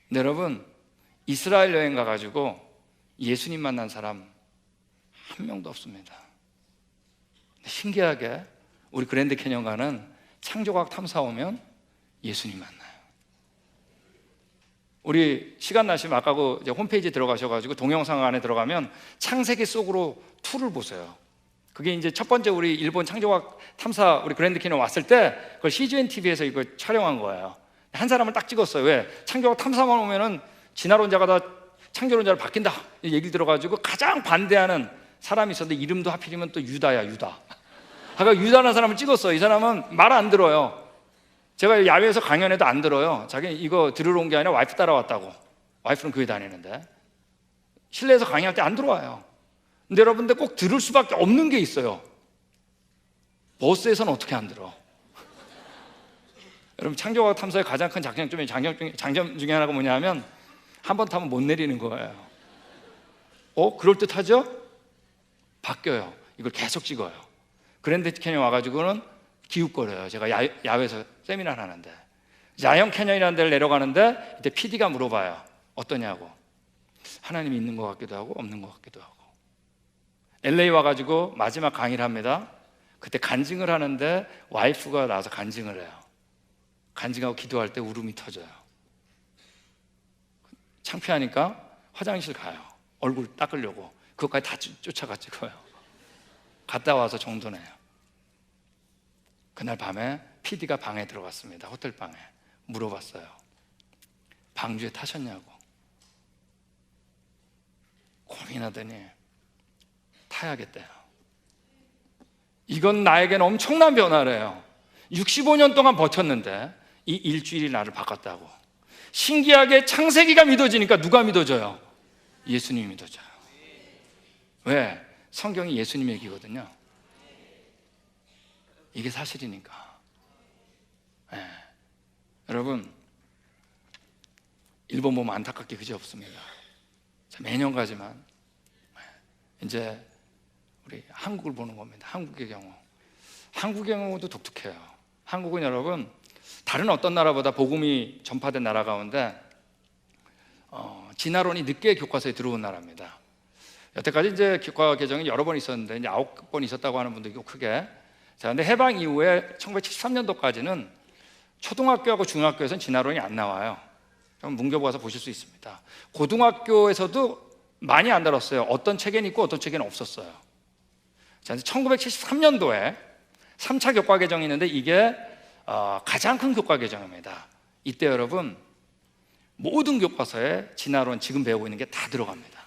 근데 여러분, 이스라엘 여행 가가지고 예수님 만난 사람 한 명도 없습니다. 신기하게 우리 그랜드 캐년 가는 창조과학 탐사 오면 예수님 만나요. 우리 시간 나시면 아까 그 홈페이지에 들어가셔가지고 동영상 안에 들어가면 창세기 속으로 툴을 보세요. 그게 이제 첫 번째 우리 일본 창조과학 탐사 우리 그랜드 캐년 왔을 때 그걸 CGN TV에서 이거 촬영한 거예요. 한 사람을 딱 찍었어요. 왜? 창조과학 탐사만 오면은 진화론자가 다 창조론자로 바뀐다 이 얘기 들어가지고 가장 반대하는 사람이 있었는데 이름도 하필이면 또 유다야, 유다. 아까 유다라는 사람을 찍었어요. 이 사람은 말 안 들어요. 제가 야외에서 강연해도 안 들어요. 자기 이거 들으러 온 게 아니라 와이프 따라왔다고. 와이프는 교회 다니는데 실내에서 강의할 때 안 들어와요. 근데 여러분들 꼭 들을 수밖에 없는 게 있어요. 버스에서는 어떻게 안 들어? 여러분, 창조과학 탐사의 가장 큰 장점 중에 하나가 뭐냐면 한 번 타면 못 내리는 거예요. 그럴듯하죠? 바뀌어요. 이걸 계속 찍어요. 그랜드 캐년 와가지고는 기웃거려요. 제가 야외에서 세미나를 하는데 자이언 캐년이라는 데를 내려가는데 이때 PD가 물어봐요. 어떠냐고. 하나님이 있는 것 같기도 하고 없는 것 같기도 하고. LA 와가지고 마지막 강의를 합니다. 그때 간증을 하는데 와이프가 나와서 간증을 해요. 간증하고 기도할 때 울음이 터져요. 창피하니까 화장실 가요. 얼굴 닦으려고. 그것까지 다 쫓아가지고요. 갔다 와서 정돈해요. 그날 밤에 PD가 방에 들어갔습니다. 호텔 방에. 물어봤어요. 방주에 타셨냐고. 고민하더니 타야겠대요. 이건 나에게는 엄청난 변화래요. 65년 동안 버텼는데 이 일주일이 나를 바꿨다고. 신기하게 창세기가 믿어지니까 누가 믿어져요? 예수님이 믿어져요. 왜? 성경이 예수님 얘기거든요. 이게 사실이니까. 여러분, 일본 보면 안타깝게 그지 없습니다. 매년 가지만 이제 우리 한국을 보는 겁니다. 한국의 경우. 한국의 경우도 독특해요. 한국은 여러분 다른 어떤 나라보다 복음이 전파된 나라 가운데 진화론이 늦게 교과서에 들어온 나라입니다. 여태까지 이제 교과 개정이 여러 번 있었는데 이제 9번 있었다고 하는 분들이 크게. 자, 근데 해방 이후에 1973년도까지는 초등학교하고 중학교에서는 진화론이 안 나와요. 문교부 가서 보실 수 있습니다. 고등학교에서도 많이 안 다뤘어요. 어떤 책에는 있고 어떤 책에는 없었어요. 자, 1973년도에 3차 교과 개정이 있는데 이게 가장 큰 교과 개정입니다. 이때 여러분 모든 교과서에 진화론 지금 배우고 있는 게 다 들어갑니다.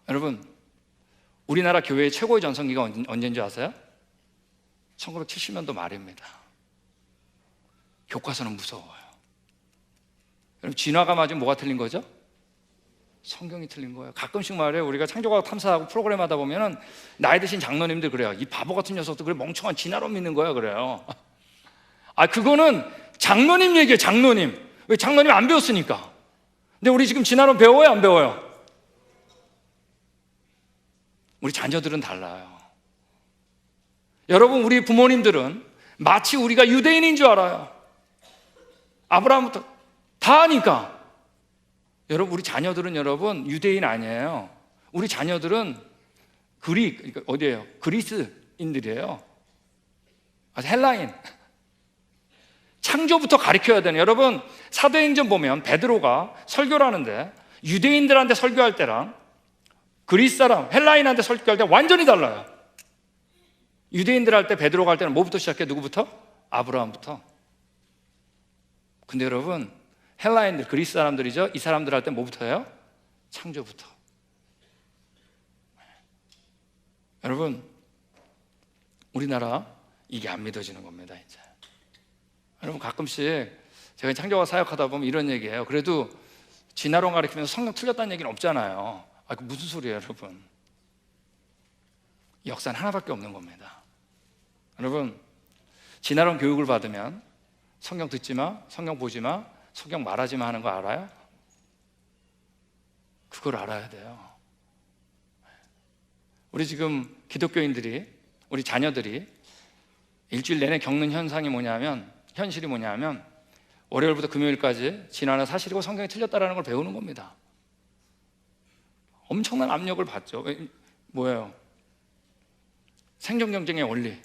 여러분, 우리나라 교회의 최고의 전성기가 언제인지 아세요? 1970년도 말입니다. 교과서는 무서워요. 그럼 진화가 맞으면 뭐가 틀린 거죠? 성경이 틀린 거예요. 가끔씩 말이에요, 우리가 창조과학 탐사하고 프로그램 하다 보면은 나이 드신 장로님들 그래요. 이 바보 같은 녀석도 그래 멍청한 진화론 믿는 거야 그래요. 그거는 장로님 얘기예요. 장로님. 왜? 장로님 안 배웠으니까. 근데 우리 지금 진화론 배워요, 안 배워요? 우리 자녀들은 달라요. 여러분, 우리 부모님들은 마치 우리가 유대인인 줄 알아요. 아브라함부터 다 아니까. 여러분, 우리 자녀들은 여러분 유대인 아니에요. 우리 자녀들은 그러니까 어디예요? 그리스인들이에요. 헬라인. 창조부터 가르쳐야 되는. 여러분, 사도행전 보면 베드로가 설교를 하는데 유대인들한테 설교할 때랑 그리스 사람, 헬라인한테 설교할 때 완전히 달라요. 유대인들 할 때, 베드로가 할 때는 뭐부터 시작해? 누구부터? 아브라함부터. 근데 여러분, 헬라인들, 그리스 사람들이죠. 이 사람들 할 때 뭐부터 해요? 창조부터. 여러분, 우리나라 이게 안 믿어지는 겁니다, 이제. 여러분, 가끔씩 제가 창조과 사역하다 보면 이런 얘기해요. 그래도 진화론 가르치면서 성경 틀렸다는 얘기는 없잖아요. 그 무슨 소리예요, 여러분? 역사는 하나밖에 없는 겁니다. 여러분, 진화론 교육을 받으면 성경 듣지 마, 성경 보지 마, 성경 말하지 마 하는 거 알아요? 그걸 알아야 돼요. 우리 지금 기독교인들이, 우리 자녀들이 일주일 내내 겪는 현실이 뭐냐면 월요일부터 금요일까지 진화는 사실이고 성경이 틀렸다라는 걸 배우는 겁니다. 엄청난 압력을 받죠. 뭐예요? 생존 경쟁의 원리.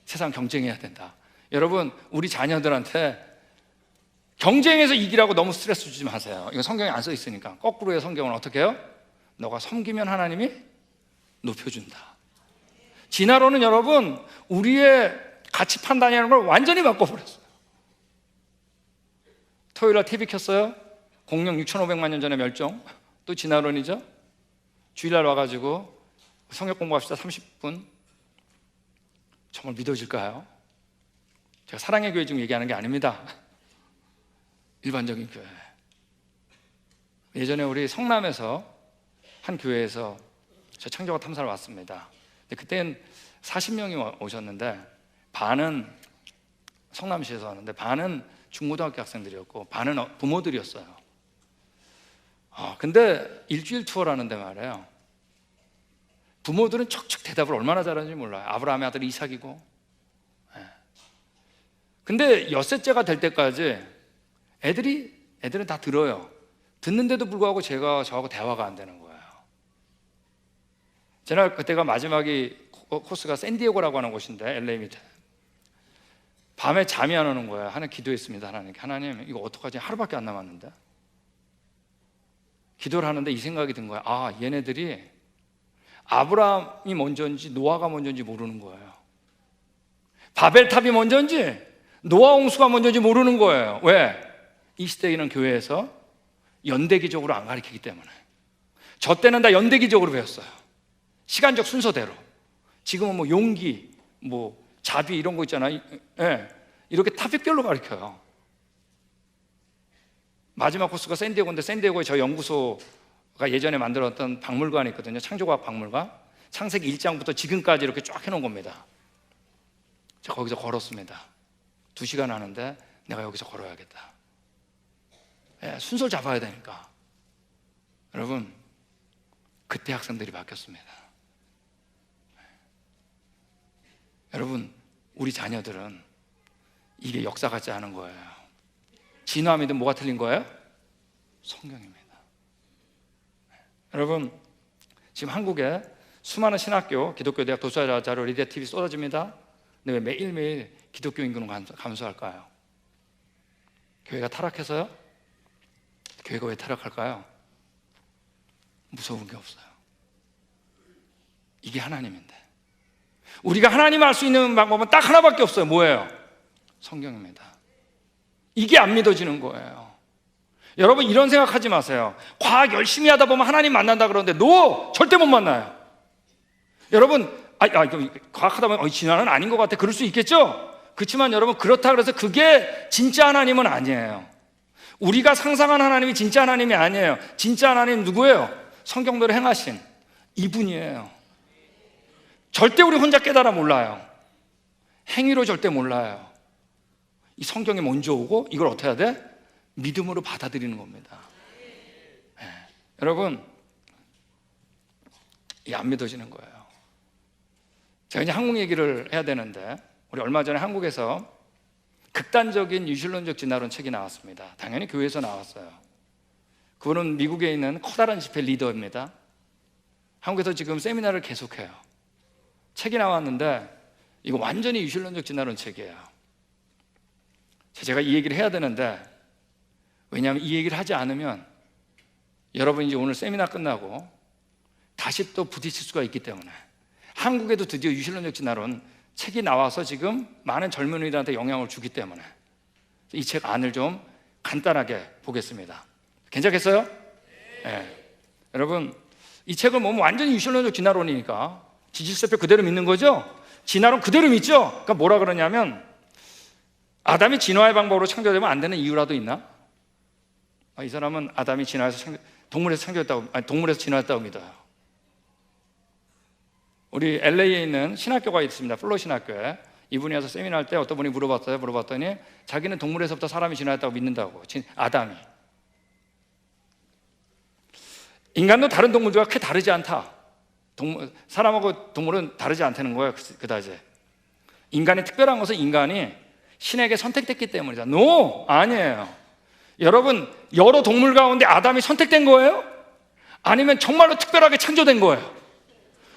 세상 경쟁해야 된다. 여러분, 우리 자녀들한테 경쟁에서 이기라고 너무 스트레스 주지 마세요. 이거 성경에 안 써 있으니까. 거꾸로의 성경은 어떻게 해요? 너가 섬기면 하나님이 높여준다. 진화론은 여러분, 우리의 가치 판단이라는 걸 완전히 바꿔버렸어요. 토요일날 TV 켰어요? 공룡 6,500만 년 전에 멸종. 또 진화론이죠. 주일날 와가지고 성경 공부합시다. 30분. 정말 믿어질까요? 제가 사랑의 교회 지금 얘기하는 게 아닙니다. 일반적인 교회. 예전에 우리 성남에서 한 교회에서 저 창조과 탐사를 왔습니다. 근데 그때는 40명이 오셨는데 반은 성남시에서 왔는데 반은 중고등학교 학생들이었고 반은 부모들이었어요. 근데 일주일 투어를 하는데 말이에요, 부모들은 척척 대답을 얼마나 잘하는지 몰라요. 아브라함의 아들 이삭이고. 근데 엿새째가 될 때까지 애들은 다 들어요. 듣는데도 불구하고 저하고 대화가 안 되는 거예요. 제가 그때가 마지막이 코스가 샌디에고라고 하는 곳인데 LA 밑에. 밤에 잠이 안 오는 거예요. 하나님 기도했습니다. 하나님 이거 어떡하지? 하루밖에 안 남았는데. 기도를 하는데 이 생각이 든 거예요. 얘네들이 아브라함이 먼저인지 노아가 먼저인지 모르는 거예요. 바벨탑이 먼저인지 노아 홍수가 먼저인지 모르는 거예요. 왜? 이 시대에는 교회에서 연대기적으로 안 가르치기 때문에. 저 때는 다 연대기적으로 배웠어요. 시간적 순서대로. 지금은 뭐 용기, 뭐 자비 이런 거 있잖아요. 이렇게 타픽별로 가르쳐요. 마지막 코스가 샌디에고인데 샌디에고에 저 연구소가 예전에 만들었던 박물관이 있거든요. 창조과학 박물관. 창세기 1장부터 지금까지 이렇게 쫙 해놓은 겁니다. 제가 거기서 걸었습니다. 2시간 하는데 내가 여기서 걸어야겠다. 순서를 잡아야 되니까. 여러분, 그때 학생들이 바뀌었습니다. 여러분, 우리 자녀들은 이게 역사 같지 않은 거예요. 진화 믿음 뭐가 틀린 거예요? 성경입니다. 여러분, 지금 한국에 수많은 신학교, 기독교 대학 도서 자료, 리디아 TV 쏟아집니다. 근데 왜 매일매일 기독교 인구는 감소할까요? 교회가 타락해서요? 교회가 왜 타락할까요? 무서운 게 없어요. 이게 하나님인데. 우리가 하나님을 알 수 있는 방법은 딱 하나밖에 없어요. 뭐예요? 성경입니다. 이게 안 믿어지는 거예요. 여러분, 이런 생각하지 마세요. 과학 열심히 하다 보면 하나님 만난다 그러는데 절대 못 만나요. 여러분, 과학하다 보면 진화는 아닌 것 같아, 그럴 수 있겠죠? 그렇지만 여러분, 그렇다 그래서 그게 진짜 하나님은 아니에요. 우리가 상상한 하나님이 진짜 하나님이 아니에요. 진짜 하나님 누구예요? 성경대로 행하신 이분이에요. 절대 우리 혼자 깨달아 몰라요. 행위로 절대 몰라요. 이 성경이 먼저 오고 이걸 어떻게 해야 돼? 믿음으로 받아들이는 겁니다. 네. 여러분, 이게 안 믿어지는 거예요. 제가 이제 한국 얘기를 해야 되는데, 우리 얼마 전에 한국에서 극단적인 유실론적 진화론 책이 나왔습니다. 당연히 교회에서 나왔어요. 그분은 미국에 있는 커다란 집회 리더입니다. 한국에서 지금 세미나를 계속해요. 책이 나왔는데 이거 완전히 유실론적 진화론 책이에요. 제가 이 얘기를 해야 되는데, 왜냐하면 이 얘기를 하지 않으면 여러분이 이제 오늘 세미나 끝나고 다시 또 부딪힐 수가 있기 때문에, 한국에도 드디어 유실론적 진화론 책이 나와서 지금 많은 젊은이들한테 영향을 주기 때문에 이 책 안을 좀 간단하게 보겠습니다. 괜찮겠어요? 네. 여러분, 이 책은 뭐 완전히 유실론적 진화론이니까 지질세표 그대로 믿는 거죠? 진화론 그대로 믿죠? 그러니까 뭐라 그러냐면, 아담이 진화의 방법으로 창조되면 안 되는 이유라도 있나? 이 사람은 아담이 동물에서 창조했다고, 아니 동물에서 진화했다고 믿어요. 우리 LA에 있는 신학교가 있습니다. 플로 신학교에. 이분이 와서 세미나 할 때 어떤 분이 물어봤더니 자기는 동물에서부터 사람이 진화했다고 믿는다고. 아담이. 인간도 다른 동물들과 크게 다르지 않다. 사람하고 동물은 다르지 않다는 거예요. 그다지. 인간이 특별한 것은 인간이 신에게 선택됐기 때문이다. No! 아니에요. 여러분, 여러 동물 가운데 아담이 선택된 거예요? 아니면 정말로 특별하게 창조된 거예요?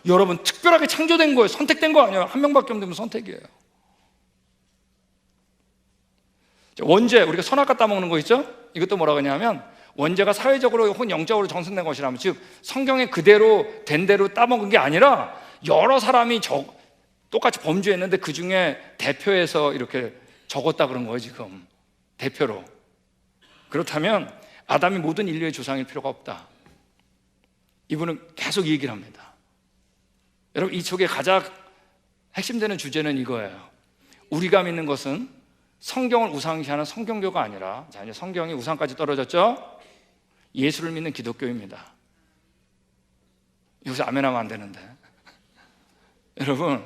여러분, 특별하게 창조된 거예요. 선택된 거 아니에요. 한 명밖에 없는 선택이에요. 원죄, 우리가 선악과 따먹는 거 있죠? 이것도 뭐라고 하냐면, 원죄가 사회적으로 혹은 영적으로 정선된 것이라면, 즉 성경에 그대로 된 대로 따먹은 게 아니라 여러 사람이 똑같이 범죄했는데 그 중에 대표해서 이렇게 적었다 그런 거예요. 지금 대표로. 그렇다면 아담이 모든 인류의 조상일 필요가 없다. 이분은 계속 이 얘기를 합니다. 여러분, 이 책의 가장 핵심되는 주제는 이거예요. 우리가 믿는 것은 성경을 우상시하는 성경교가 아니라, 자, 이제 성경이 우상까지 떨어졌죠? 예수를 믿는 기독교입니다. 여기서 아멘하면 안 되는데. 여러분,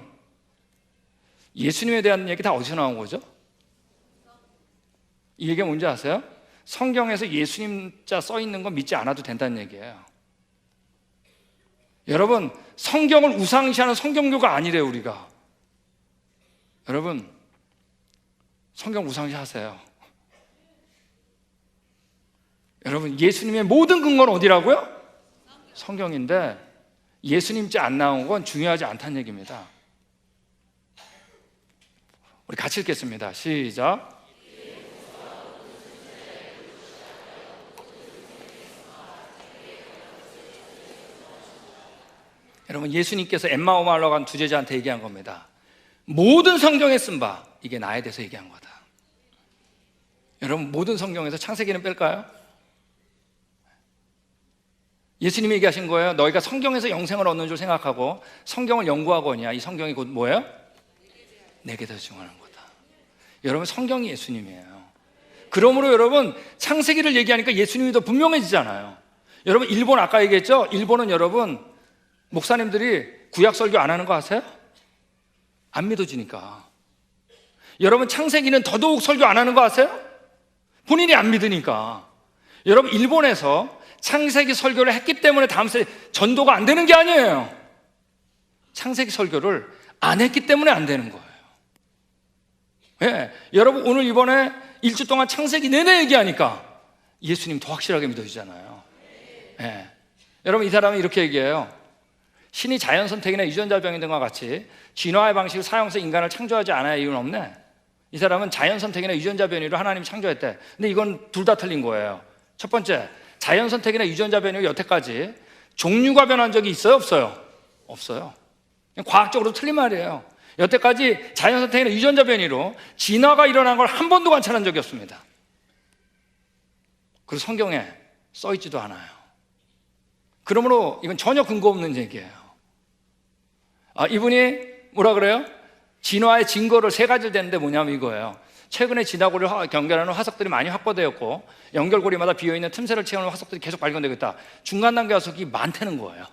예수님에 대한 얘기 다 어디서 나온 거죠? 이 얘기가 뭔지 아세요? 성경에서 예수님자 써 있는 건 믿지 않아도 된다는 얘기예요. 여러분, 성경을 우상시하는 성경교가 아니래요. 우리가. 여러분, 성경 우상시하세요. 여러분, 예수님의 모든 근거는 어디라고요? 성경인데 예수님자 안 나온 건 중요하지 않다는 얘기입니다. 우리 같이 읽겠습니다. 시작. 여러분, 예수님께서 엠마오마을로 간 두 제자한테 얘기한 겁니다. 모든 성경에 쓴 바, 이게 나에 대해서 얘기한 거다. 여러분, 모든 성경에서 창세기는 뺄까요? 예수님이 얘기하신 거예요. 너희가 성경에서 영생을 얻는 줄 생각하고 성경을 연구하거니와 이 성경이 곧 뭐예요? 내게 더 중요한 거다. 여러분, 성경이 예수님이에요. 그러므로 여러분, 창세기를 얘기하니까 예수님이 더 분명해지잖아요. 여러분, 일본 아까 얘기했죠? 일본은 여러분, 목사님들이 구약 설교 안 하는 거 아세요? 안 믿어지니까. 여러분, 창세기는 더더욱 설교 안 하는 거 아세요? 본인이 안 믿으니까. 여러분, 일본에서 창세기 설교를 했기 때문에 다음 세대 전도가 안 되는 게 아니에요. 창세기 설교를 안 했기 때문에 안 되는 거예요. 예, 여러분, 오늘 이번에 일주 동안 창세기 내내 얘기하니까 예수님 더 확실하게 믿어지잖아요. 예. 여러분, 이 사람은 이렇게 얘기해요. 신이 자연 선택이나 유전자 변이 등과 같이 진화의 방식을 사용해서 인간을 창조하지 않아야 이유는 없네. 이 사람은 자연 선택이나 유전자 변이로 하나님이 창조했대. 근데 이건 둘 다 틀린 거예요. 첫 번째, 자연 선택이나 유전자 변이로 여태까지 종류가 변한 적이 있어요? 없어요? 없어요. 과학적으로 틀린 말이에요. 여태까지 자연 선택이나 유전자 변이로 진화가 일어난 걸 한 번도 관찰한 적이 없습니다. 그리고 성경에 써 있지도 않아요. 그러므로 이건 전혀 근거 없는 얘기예요. 이분이 뭐라 그래요? 진화의 증거를 세 가지를 대는데 뭐냐면 이거예요. 최근에 지나고를 연결하는 화석들이 많이 확보되었고 연결고리마다 비어있는 틈새를 채우는 화석들이 계속 발견되고 있다. 중간 단계 화석이 많다는 거예요.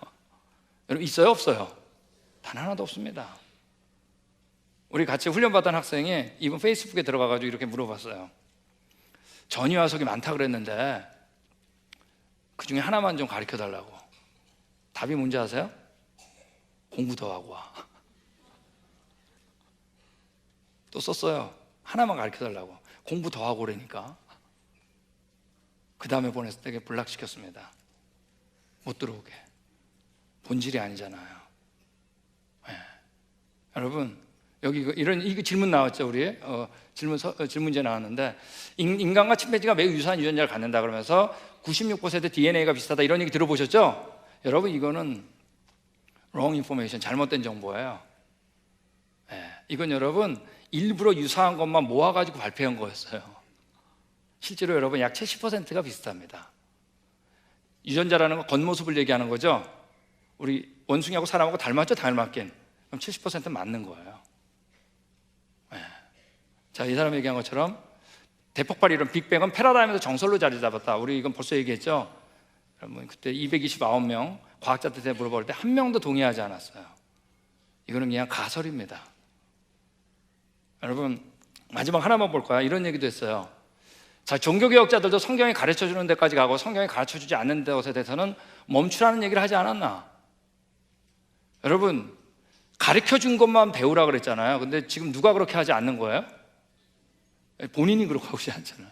여러분 있어요? 없어요? 단 하나도 없습니다. 우리 같이 훈련받던 학생이 이번 페이스북에 들어가가지고 이렇게 물어봤어요. 전위 화석이 많다 그랬는데 그 중에 하나만 좀 가르쳐 달라고. 답이 뭔지 아세요? 공부 더 하고 와. 또 썼어요. 하나만 가르쳐 달라고. 공부 더 하고 그러니까. 그 다음에 보냈을 때 블락시켰습니다. 못 들어오게. 본질이 아니잖아요. 네. 여러분 여기 이거 질문 나왔죠, 우리 질문제 나왔는데 인간과 침팬지가 매우 유사한 유전자를 갖는다 그러면서 96% DNA가 비슷하다 이런 얘기 들어보셨죠? 여러분 이거는 wrong information, 잘못된 정보예요. 네. 이건 여러분 일부러 유사한 것만 모아가지고 발표한 거였어요. 실제로 여러분 약 70%가 비슷합니다. 유전자라는 건 겉모습을 얘기하는 거죠. 우리 원숭이하고 사람하고 닮았죠? 닮았긴. 그럼 70%는 맞는 거예요. 네. 자, 이 사람이 얘기한 것처럼 대폭발 이론 빅뱅은 패러다임에서 정설로 자리 잡았다. 우리 이건 벌써 얘기했죠. 여러분 그때 229명 과학자들한테 물어볼 때 한 명도 동의하지 않았어요. 이거는 그냥 가설입니다. 여러분 마지막 하나만 볼 거야. 이런 얘기도 했어요. 자, 종교개혁자들도 성경이 가르쳐주는 데까지 가고 성경이 가르쳐주지 않는 것에 대해서는 멈추라는 얘기를 하지 않았나? 여러분 가르쳐준 것만 배우라 그랬잖아요. 근데 지금 누가 그렇게 하지 않는 거예요? 본인이 그렇게 하고 있지 않잖아요.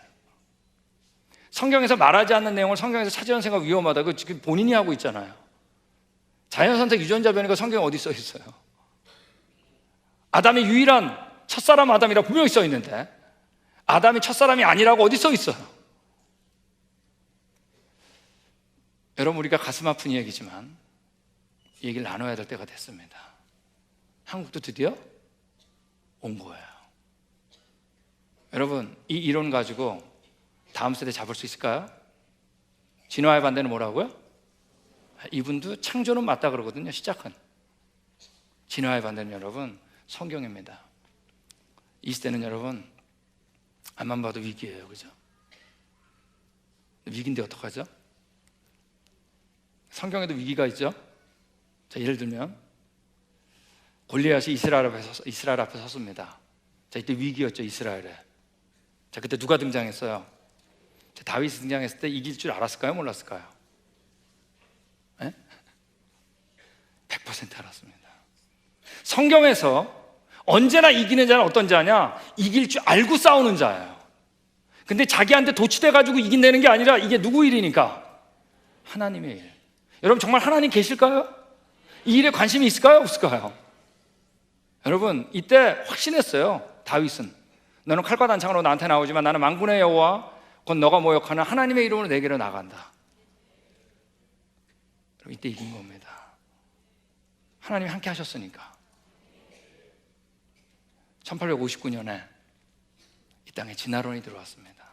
성경에서 말하지 않는 내용을 성경에서 찾으려는 생각 위험하다. 그거 지금 본인이 하고 있잖아요. 자연선택 유전자 변이가 성경에 어디 써 있어요? 아담이 유일한 첫사람 아담이라고 분명히 써 있는데 아담이 첫사람이 아니라고 어디 써 있어요? 여러분 우리가 가슴 아픈 얘기지만 이 얘기를 나눠야 될 때가 됐습니다. 한국도 드디어 온 거예요. 여러분 이 이론 가지고 다음 세대 잡을 수 있을까요? 진화의 반대는 뭐라고요? 이분도 창조는 맞다 그러거든요. 시작은. 진화의 반대는 여러분 성경입니다. 이 시대는 여러분 앞만 봐도 위기예요. 그죠? 위기인데 어떡하죠? 성경에도 위기가 있죠. 자, 예를 들면 골리앗이 이스라엘 앞에 섰습니다. 자, 이때 위기였죠. 이스라엘에. 자, 그때 누가 등장했어요? 자, 다윗이 등장했을 때 이길 줄 알았을까요? 몰랐을까요? 네? 100% 알았습니다. 성경에서 언제나 이기는 자는 어떤 자냐? 이길 줄 알고 싸우는 자예요. 근데 자기한테 도취돼가지고 이긴다는 게 아니라 이게 누구 일이니까? 하나님의 일. 여러분 정말 하나님 계실까요? 이 일에 관심이 있을까요? 없을까요? 여러분 이때 확신했어요. 다윗은 너는 칼과 단창으로 나한테 나오지만 나는 만군의 여호와 곧 너가 모욕하는 하나님의 이름으로 내게로 나간다. 여러분 이때 이긴 겁니다. 하나님이 함께 하셨으니까. 1859년에 이 땅에 진화론이 들어왔습니다.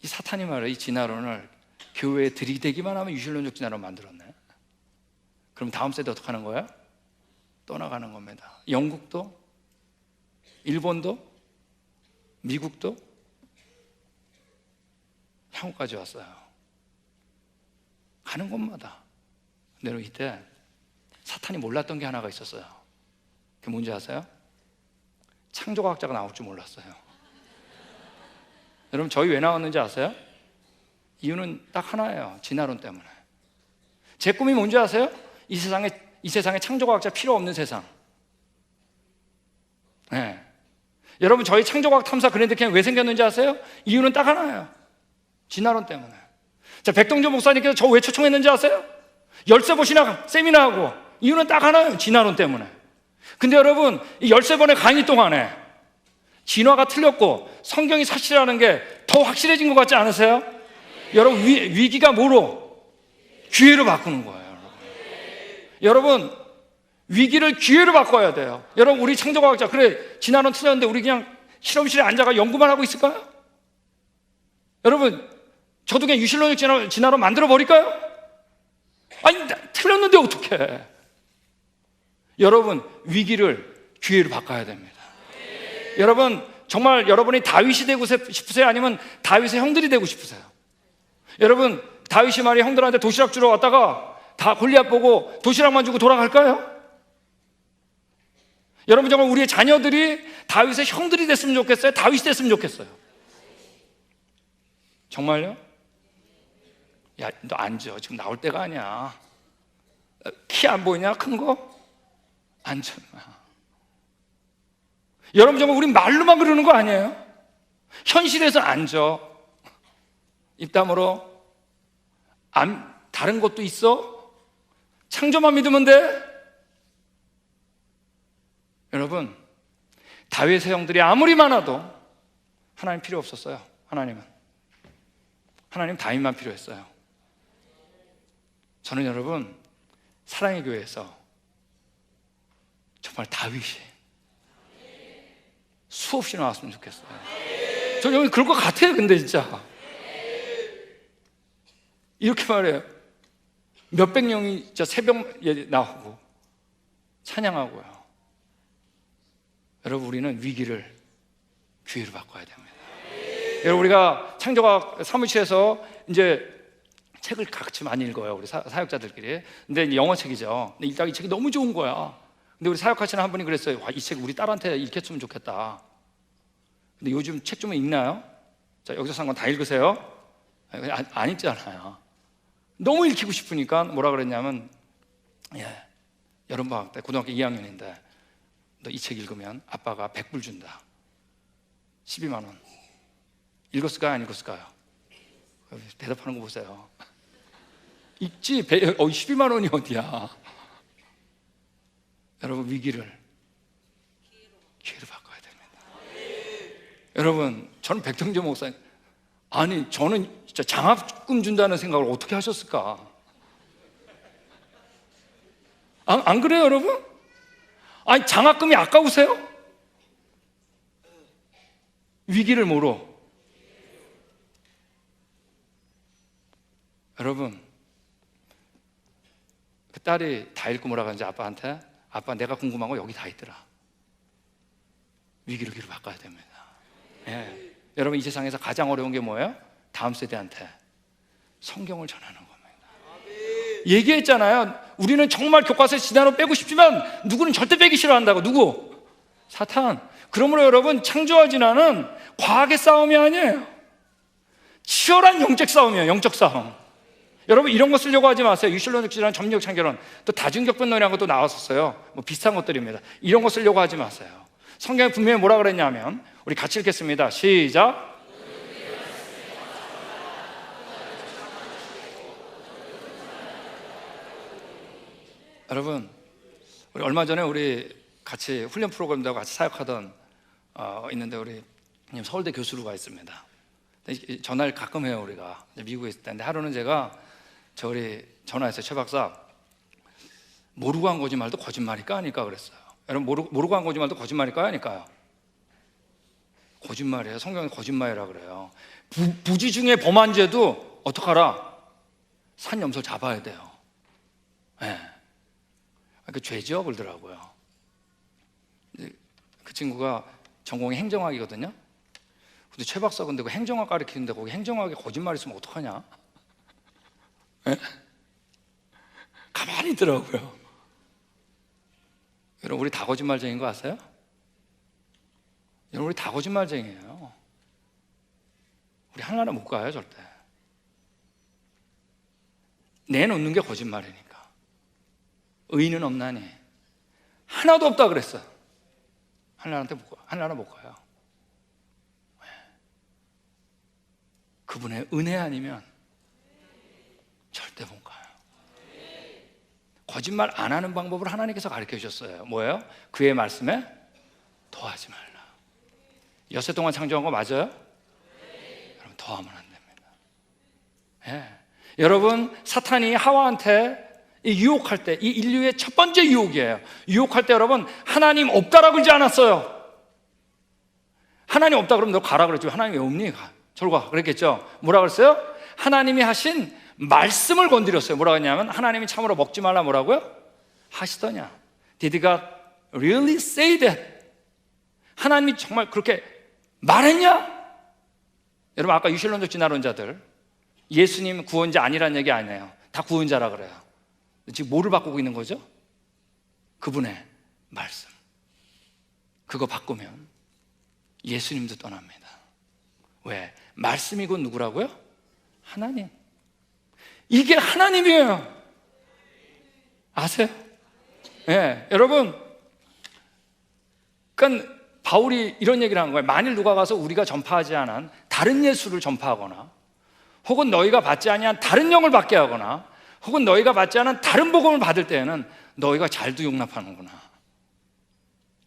이 사탄이 말이에요. 이 진화론을 교회에 들이대기만 하면 유실론적 진화론 만들었네. 그럼 다음 세대 어떻게 하는 거예요? 떠나가는 겁니다. 영국도, 일본도, 미국도, 한국까지 왔어요. 가는 곳마다. 근데 이때 사탄이 몰랐던 게 하나가 있었어요. 그게 뭔지 아세요? 창조과학자가 나올 줄 몰랐어요. 여러분 저희 왜 나왔는지 아세요? 이유는 딱 하나예요. 진화론 때문에. 제 꿈이 뭔지 아세요? 이 세상에 창조과학자 필요 없는 세상. 네. 여러분 저희 창조과학 탐사 그랜드 캠 왜 생겼는지 아세요? 이유는 딱 하나예요. 진화론 때문에. 자, 백동조 목사님께서 저 왜 초청했는지 아세요? 열세 번이나 세미나하고 이유는 딱 하나예요. 진화론 때문에. 근데 여러분 이 13번의 강의 동안에 진화가 틀렸고 성경이 사실이라는 게 더 확실해진 것 같지 않으세요? 여러분 위기가 뭐로? 기회로 바꾸는 거예요. 여러분 위기를 기회로 바꿔야 돼요. 여러분 우리 창조과학자 그래 진화론 틀렸는데 우리 그냥 실험실에 앉아가 연구만 하고 있을까요? 여러분 저도 그냥 유실론적 진화론 만들어 버릴까요? 아니 틀렸는데 어떡해. 여러분 위기를 기회로 바꿔야 됩니다. 여러분, 정말 여러분이 다윗이 되고 싶으세요? 아니면 다윗의 형들이 되고 싶으세요? 여러분, 다윗이 말이야 형들한테 도시락 주러 왔다가 다 골리앗 보고 도시락만 주고 돌아갈까요? 여러분, 정말 우리의 자녀들이 다윗의 형들이 됐으면 좋겠어요? 다윗이 됐으면 좋겠어요? 정말요? 야, 너 앉아. 지금 나올 때가 아니야. 키 안 보이냐? 큰 거? 앉아. 여러분, 정말 우리 말로만 그러는 거 아니에요? 현실에서 앉아. 입 다물어. 다른 것도 있어? 창조만 믿으면 돼? 여러분, 다윗의 형들이 아무리 많아도 하나님 필요 없었어요. 하나님 다윗만 필요했어요. 저는 여러분, 사랑의 교회에서 정말 다윗이 수없이 나왔으면 좋겠어요. 저 여기 그럴 것 같아요. 근데 진짜 이렇게 말해요. 몇백 명이 진짜 새벽에 나오고 찬양하고요. 여러분, 우리는 위기를 기회로 바꿔야 됩니다. 여러분, 우리가 창조학 사무실에서 이제 책을 같이 많이 읽어요. 우리 사역자들끼리. 근데 이제 영어 책이죠. 근데 읽다가 이 책이 너무 좋은 거야. 근데 우리 사역하시는 한 분이 그랬어요. 와, 이 책 우리 딸한테 읽혔으면 좋겠다. 근데 요즘 책 좀 읽나요? 자, 여기서 산 건 다 읽으세요? 안 읽잖아요. 너무 읽히고 싶으니까 뭐라 그랬냐면, 여름방학 때 고등학교 2학년인데 너 이 책 읽으면 아빠가 100불 준다. 12만 원. 읽었을까요? 안 읽었을까요? 대답하는 거 보세요. 읽지. 12만 원이 어디야? 여러분, 위기를 기회로 바꿔야 됩니다. 여러분, 저는 백정재 목사님, 아니 저는 진짜 장학금 준다는 생각을 어떻게 하셨을까? 안 그래요, 여러분? 아니, 장학금이 아까우세요? 위기를 모르. 여러분, 그 딸이 다 읽고 뭐라 그러는지 아빠한테, 아빠 내가 궁금한 거 여기 다 있더라. 위기를 기회로 바꿔야 됩니다. 여러분, 이 세상에서 가장 어려운 게 뭐예요? 다음 세대한테 성경을 전하는 겁니다. 얘기했잖아요. 우리는 정말 교과서에 지단어 빼고 싶지만 누구는 절대 빼기 싫어한다고. 누구? 사탄. 그러므로 여러분, 창조와 진화는 과학의 싸움이 아니에요. 치열한 영적 싸움이에요. 영적 싸움. 여러분, 이런 거 쓰려고 하지 마세요. 유실론적 질환, 점력 창결론, 또 다중격변론이라는 것도 나왔었어요. 뭐 비슷한 것들입니다. 이런 거 쓰려고 하지 마세요. 성경에 분명히 뭐라 그랬냐면, 우리 같이 읽겠습니다. 시작. 여러분, 우리 얼마 전에 우리 같이 훈련 프로그램도 같이 사역하던 있는데, 우리 서울대 교수로가 있습니다. 전화를 가끔 해요. 우리가 미국에 있을 때. 근데 하루는 제가 우리 전화했어요. 최 박사, 모르고 한 거짓말도 거짓말일까 아닐까 그랬어요. 여러분, 모르고 한 거짓말도 거짓말일까요 아닐까요? 거짓말이에요. 성경에 거짓말이라 그래요. 부지 중에 범한 죄도 어떡하라? 산염소 잡아야 돼요. 그 죄죠 그러더라고요. 그 친구가 전공이 행정학이거든요. 근데 최 박사, 근데 그 행정학 가르치는데 거기 행정학에 거짓말 있으면 어떡하냐? 가만히 있더라고요. 여러분, 우리 다 거짓말쟁이인 거 아세요? 여러분, 우리 다 거짓말쟁이에요. 우리 하나는 못 가요, 절대. 내놓는 게 거짓말이니까. 의인은 없나니 하나도 없다 그랬어. 하나는 못 가요. 그분의 은혜 아니면 절대 못 가요. 거짓말 안 하는 방법을 하나님께서 가르쳐 주셨어요. 뭐예요? 그의 말씀에 더하지 말라. 엿새 동안 창조한 거 맞아요? 여러분, 더하면 안 됩니다. 여러분, 사탄이 하와한테 유혹할 때, 이 인류의 첫 번째 유혹이에요. 유혹할 때 여러분, 하나님 없다라고 그러지 않았어요. 하나님 없다 그러면 너 가라 그랬죠. 하나님 왜 없니? 저로 가 그랬겠죠. 뭐라 그랬어요? 하나님이 하신 말씀을 건드렸어요. 뭐라고 했냐면, 하나님이 참으로 먹지 말라 뭐라고요? 하시더냐? Did God really say that? 하나님이 정말 그렇게 말했냐? 여러분, 아까 유실론적 진화론자들 예수님 구원자 아니란 얘기 아니에요. 다 구원자라 그래요. 지금 뭐를 바꾸고 있는 거죠? 그분의 말씀. 그거 바꾸면 예수님도 떠납니다. 왜? 말씀이 곧 누구라고요? 하나님. 이게 하나님이에요. 아세요? 예, 여러분, 그러니까 바울이 이런 얘기를 한 거예요. 만일 누가 가서 우리가 전파하지 않은 다른 예수를 전파하거나, 혹은 너희가 받지 아니한 다른 영을 받게 하거나, 혹은 너희가 받지 않은 다른 복음을 받을 때에는 너희가 잘도 용납하는구나.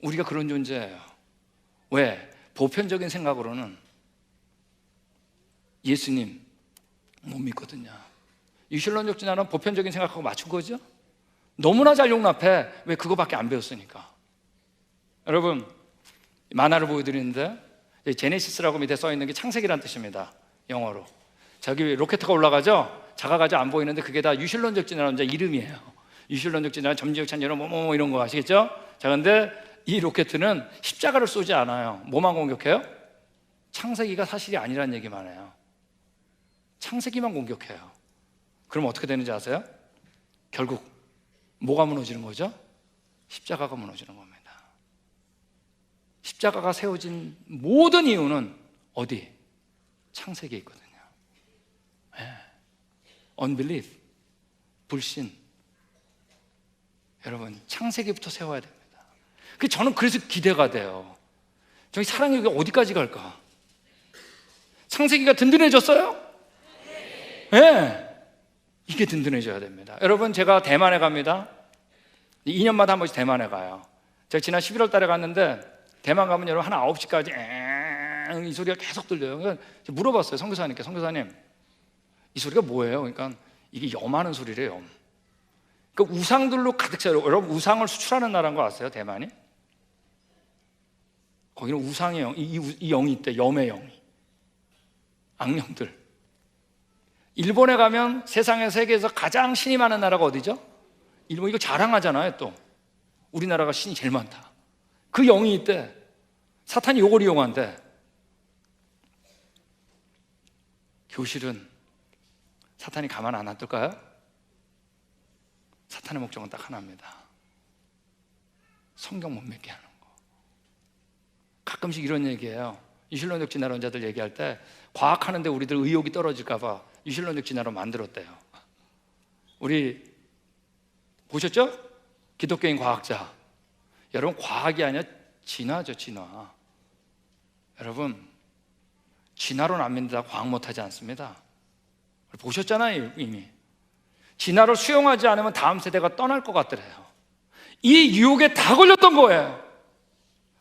우리가 그런 존재예요. 왜? 보편적인 생각으로는 예수님 못 믿거든요. 유실론적 진화는 보편적인 생각하고 맞춘 거죠? 너무나 잘 용납해. 왜? 그거밖에 안 배웠으니까. 여러분, 만화를 보여드리는데 제네시스라고 밑에 써있는 게 창세기란 뜻입니다. 영어로. 저기 로켓트가 올라가죠? 작아가지고 안 보이는데 그게 다 유실론적 진화론자 이름이에요. 유실론적 진화, 점지적 찬열, 뭐 이런 거 아시겠죠? 자, 근데 이 로켓트는 십자가를 쏘지 않아요. 뭐만 공격해요? 창세기가 사실이 아니라는 얘기만 해요. 창세기만 공격해요. 그럼 어떻게 되는지 아세요? 결국 뭐가 무너지는 거죠? 십자가가 무너지는 겁니다. 십자가가 세워진 모든 이유는 어디? 창세기에 있거든요. 네. Unbelief, 불신. 여러분, 창세기부터 세워야 됩니다. 저는 그래서 기대가 돼요. 저희 사랑이 어디까지 갈까? 창세기가 든든해졌어요? 네. 이게 든든해져야 됩니다. 여러분, 제가 대만에 갑니다. 2년마다 한 번씩 대만에 가요. 제가 지난 11월 달에 갔는데 대만 가면 여러분 한 9시까지 이 소리가 계속 들려요. 그러니까 물어봤어요, 선교사님께. 선교사님, 이 소리가 뭐예요? 그러니까 이게 염하는 소리래요. 그러니까 우상들로 가득 차요. 여러분, 우상을 수출하는 나라인 거 아세요? 대만이? 거기는 우상의 영, 이 영이 있대. 염의 영이. 악령들. 일본에 가면 세계에서 가장 신이 많은 나라가 어디죠? 일본. 이거 자랑하잖아요. 또 우리나라가 신이 제일 많다. 그 영이 있대. 사탄이 이걸 이용한대. 교실은 사탄이 가만 안 놔둘까요? 사탄의 목적은 딱 하나입니다. 성경 못 믿게 하는 거. 가끔씩 이런 얘기해요. 유실론적 진화론자들 얘기할 때 과학하는데 우리들 의욕이 떨어질까 봐 유실론적 진화론 만들었대요. 우리 보셨죠? 기독교인 과학자. 여러분, 과학이 아니라 진화죠, 진화. 여러분, 진화론 안 믿는다 과학 못하지 않습니다. 보셨잖아요, 이미. 진화를 수용하지 않으면 다음 세대가 떠날 것 같더래요. 이 유혹에 다 걸렸던 거예요.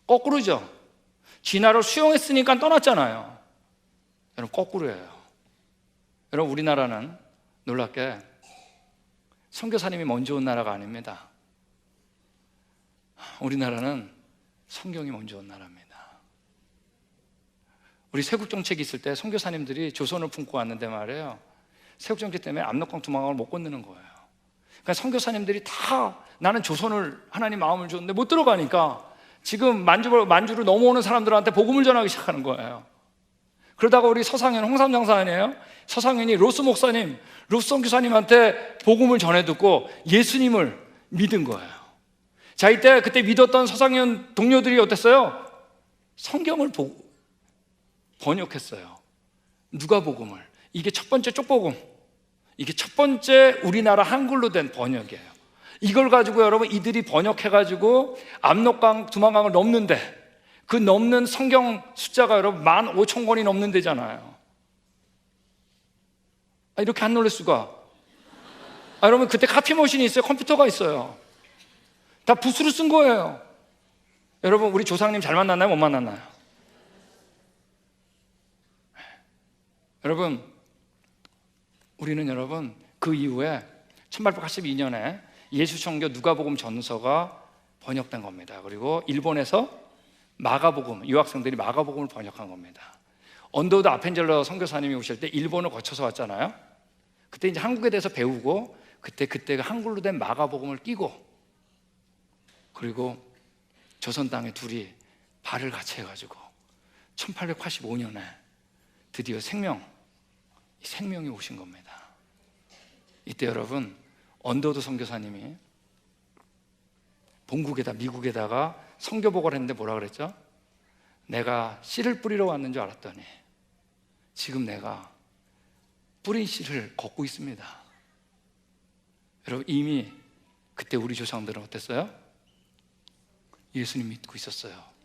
거꾸로죠. 진화를 수용했으니까 떠났잖아요. 여러분, 거꾸로예요. 여러분, 우리나라는 놀랍게 선교사님이 먼저 온 나라가 아닙니다. 우리나라는 성경이 먼저 온 나라입니다. 우리 세국정책이 있을 때 선교사님들이 조선을 품고 왔는데 말이에요, 세국정책 때문에 압록강 두만강을 못 건너는 거예요. 그러니까 선교사님들이 다 나는 조선을 하나님 마음을 줬는데 못 들어가니까 지금 만주로 넘어오는 사람들한테 복음을 전하기 시작하는 거예요. 그러다가 우리 서상현, 홍삼 장사 아니에요? 서상현이 로스 목사님, 로스 선교사님한테 복음을 전해 듣고 예수님을 믿은 거예요. 자, 그때 믿었던 서상현 동료들이 어땠어요? 성경을 번역했어요. 누가복음을. 이게 첫 번째 쪽복음. 이게 첫 번째 우리나라 한글로 된 번역이에요. 이걸 가지고 여러분, 이들이 번역해가지고 압록강, 두만강을 넘는데, 그 넘는 성경 숫자가 여러분 15,000권이 넘는 데잖아요. 이렇게 안 놀랄 수가. 여러분, 그때 카피머신이 있어요? 컴퓨터가 있어요? 다 붓으로 쓴 거예요. 여러분, 우리 조상님 잘 만났나요? 못 만났나요? 여러분, 우리는 여러분 그 이후에 1882년에 예수천교 누가복음 전서가 번역된 겁니다. 그리고 일본에서 마가복음, 유학생들이 마가복음을 번역한 겁니다. 언더우드 아펜젤러 선교사님이 오실 때 일본을 거쳐서 왔잖아요. 그때 이제 한국에 대해서 배우고 그때 한글로 된 마가복음을 끼고, 그리고 조선 땅에 둘이 발을 같이 해가지고 1885년에 드디어 생명이 오신 겁니다. 이때 여러분, 언더우드 선교사님이 본국에다 미국에다가 선교복을 했는데 뭐라 그랬죠? 내가 씨를 뿌리러 왔는 줄 알았더니 지금 내가 뿌린 씨를 걷고 있습니다. 여러분, 이미 그때 우리 조상들은 어땠어요? 예수님 믿고 있었어요.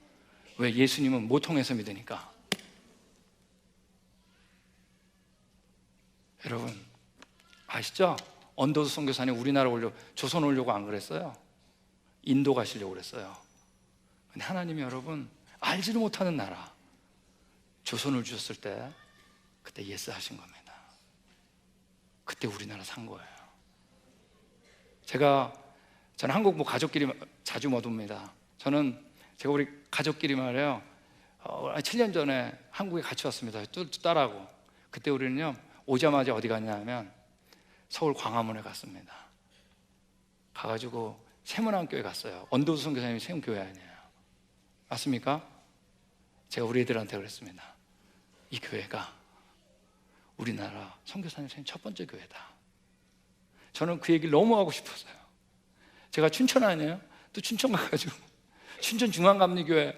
왜? 예수님은 모통해서 믿으니까. 여러분 아시죠? 언더우드 선교사님 우리나라 조선 오려고 안 그랬어요. 인도 가시려고 그랬어요. 근데 하나님이 여러분 알지도 못하는 나라 조선을 주셨을 때 그때 예스 하신 겁니다. 그때 우리나라 산 거예요. 저는 한국 가족끼리 자주 못 옵니다. 제가 우리 가족끼리 말이에요, 7년 전에 한국에 같이 왔습니다. 딸하고. 그때 우리는요, 오자마자 어디 갔냐면 서울 광화문에 갔습니다. 가가지고 세문안교회 갔어요. 언더우드 선교사님이 세운 교회 아니에요. 맞습니까? 제가 우리 애들한테 그랬습니다. 이 교회가 우리나라 선교사님 세운 첫 번째 교회다. 저는 그 얘기를 너무 하고 싶었어요. 제가 춘천 아니에요? 또 춘천 가가지고 춘천 중앙감리교회,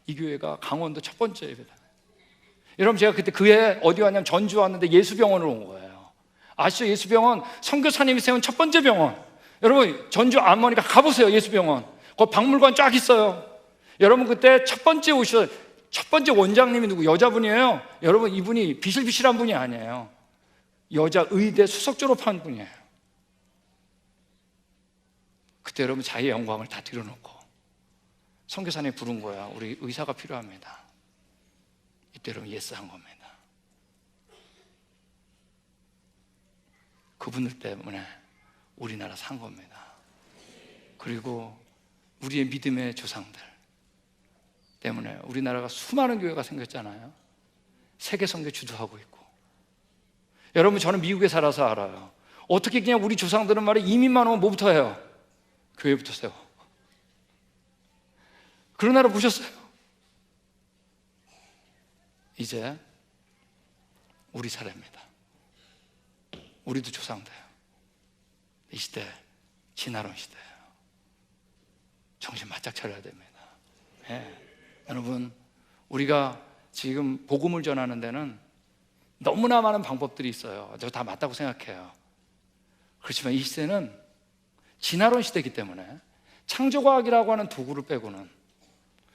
이 교회가 강원도 첫 번째 예배다. 여러분, 제가 그때 그해 어디 왔냐면 전주 왔는데 예수병원으로 온 거예요. 아시죠? 예수병원 선교사님이 세운 첫 번째 병원. 여러분, 전주 암머니까 가보세요. 예수병원 거기 박물관 쫙 있어요. 여러분, 그때 첫 번째 원장님이 누구? 여자분이에요. 여러분, 이분이 비실비실한 분이 아니에요. 여자 의대 수석 졸업한 분이에요. 그때 여러분 자기의 영광을 다 들여놓고 선교사님 부른 거야. 우리 의사가 필요합니다. 이때 여러분 예스 한 겁니다. 그분들 때문에 우리나라 산 겁니다. 그리고 우리의 믿음의 조상들 때문에 우리나라가 수많은 교회가 생겼잖아요. 세계 선교 주도하고 있고. 여러분, 저는 미국에 살아서 알아요. 어떻게 그냥 우리 조상들은 말이야, 이민만 오면 뭐부터 해요? 교회부터 세워. 그런 나라 보셨어요? 이제 우리 차례입니다. 우리도 조상돼요. 이 시대 진화론 시대예요. 정신 바짝 차려야 됩니다. 네. 여러분, 우리가 지금 복음을 전하는 데는 너무나 많은 방법들이 있어요. 저 다 맞다고 생각해요. 그렇지만 이 시대는 진화론 시대이기 때문에 창조과학이라고 하는 도구를 빼고는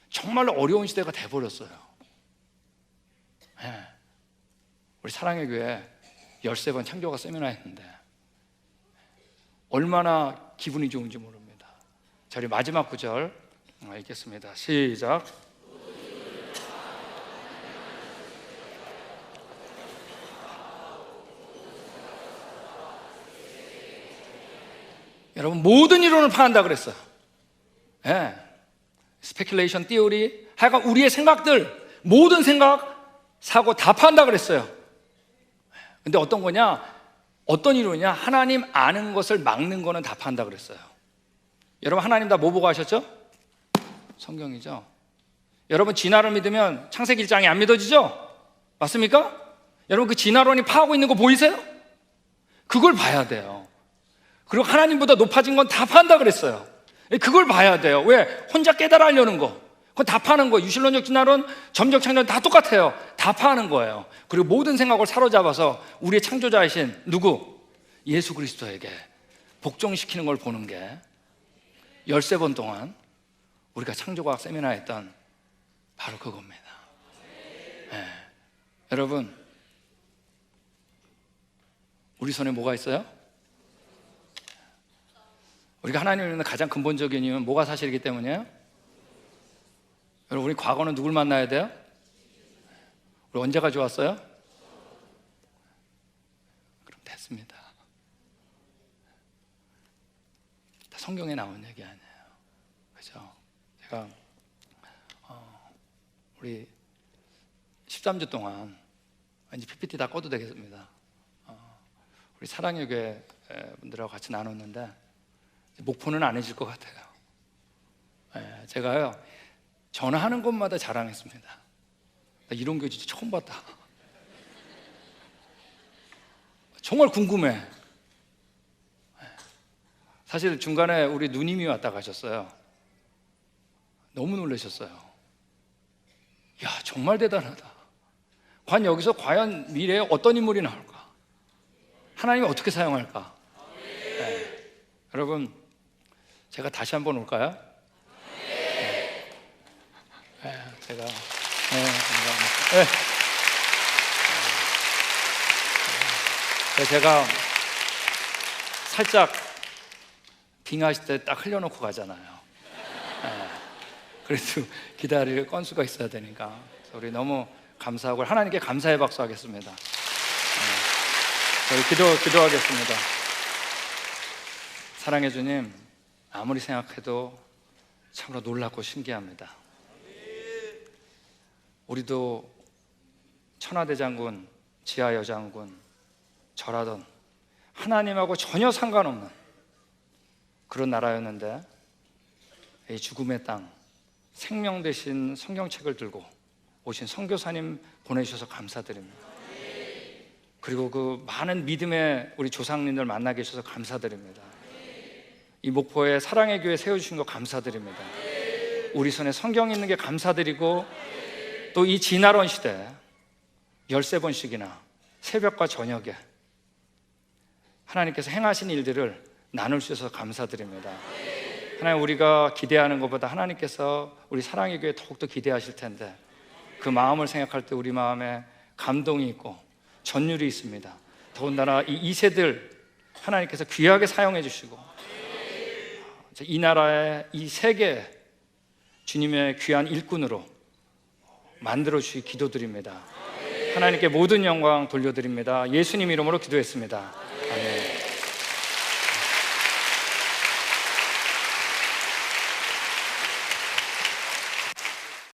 정말로 어려운 시대가 돼버렸어요. 네. 우리 사랑의 교회 13번 창조과학 세미나 했는데 얼마나 기분이 좋은지 모릅니다. 자, 우리 마지막 구절 읽겠습니다. 시작. 여러분, 모든 이론을 파한다 그랬어요. 예. 스페큘레이션, 티오리, 하여간 우리의 생각들, 모든 생각, 사고 다 파한다 그랬어요. 근데 어떤 거냐? 어떤 이론이냐? 하나님 아는 것을 막는 거는 다 파한다 그랬어요. 여러분, 하나님 다 뭐 보고 하셨죠? 성경이죠. 여러분, 진화를 믿으면 창세기 1장이 안 믿어지죠? 맞습니까? 여러분, 그 진화론이 파하고 있는 거 보이세요? 그걸 봐야 돼요. 그리고 하나님보다 높아진 건 다 판다 그랬어요. 그걸 봐야 돼요. 왜? 혼자 깨달아 하려는 거. 그건 다 파는 거예요. 유실론적 진화론, 점적 창조론 다 똑같아요. 다 파는 거예요. 그리고 모든 생각을 사로잡아서 우리의 창조자이신 누구? 예수 그리스도에게 복종시키는 걸 보는 게 13번 동안 우리가 창조과학 세미나 했던 바로 그겁니다. 네. 여러분, 우리 손에 뭐가 있어요? 우리가 하나님을 믿는 가장 근본적인 이유는 뭐가 사실이기 때문이에요? 여러분, 우리 과거는 누굴 만나야 돼요? 우리 언제가 좋았어요? 그럼 됐습니다. 다 성경에 나온 얘기 아니에요. 그죠? 제가 우리 13주 동안 왠지 PPT 다 꺼도 되겠습니다. 우리 사랑의 교회 분들하고 같이 나눴는데 목포는 안 해질 것 같아요. 제가요, 전화하는 곳마다 자랑했습니다. 나 이런 교회 진짜 처음 봤다. 정말 궁금해. 사실 중간에 우리 누님이 왔다 가셨어요. 너무 놀라셨어요. 야, 정말 대단하다. 여기서 과연 미래에 어떤 인물이 나올까? 하나님이 어떻게 사용할까? 네. 여러분, 제가 다시 한번 올까요? 네. 제가 감사합니다. 제가 살짝 빙하실 때 딱 흘려놓고 가잖아요. 그래도 기다릴 건수가 있어야 되니까 우리 너무 감사하고 하나님께 감사의 박수 하겠습니다. 저희 기도하겠습니다. 사랑해 주님, 아무리 생각해도 참으로 놀랍고 신기합니다. 우리도 천하대장군, 지하여장군, 저라던 하나님하고 전혀 상관없는 그런 나라였는데 이 죽음의 땅, 생명 대신 성경책을 들고 오신 선교사님 보내주셔서 감사드립니다. 그리고 그 많은 믿음의 우리 조상님들 만나게 해주셔서 감사드립니다. 이 목포에 사랑의 교회 세워주신 거 감사드립니다. 우리 손에 성경 있는 게 감사드리고 또 이 진화론 시대 13번씩이나 새벽과 저녁에 하나님께서 행하신 일들을 나눌 수 있어서 감사드립니다. 하나님, 우리가 기대하는 것보다 하나님께서 우리 사랑의 교회 더욱더 기대하실 텐데 그 마음을 생각할 때 우리 마음에 감동이 있고 전율이 있습니다. 더군다나 이 2세들 하나님께서 귀하게 사용해 주시고 이 나라의 이 세계 주님의 귀한 일꾼으로 만들어 주시 기도드립니다. 하나님께 모든 영광 돌려드립니다. 예수님 이름으로 기도했습니다. 아멘.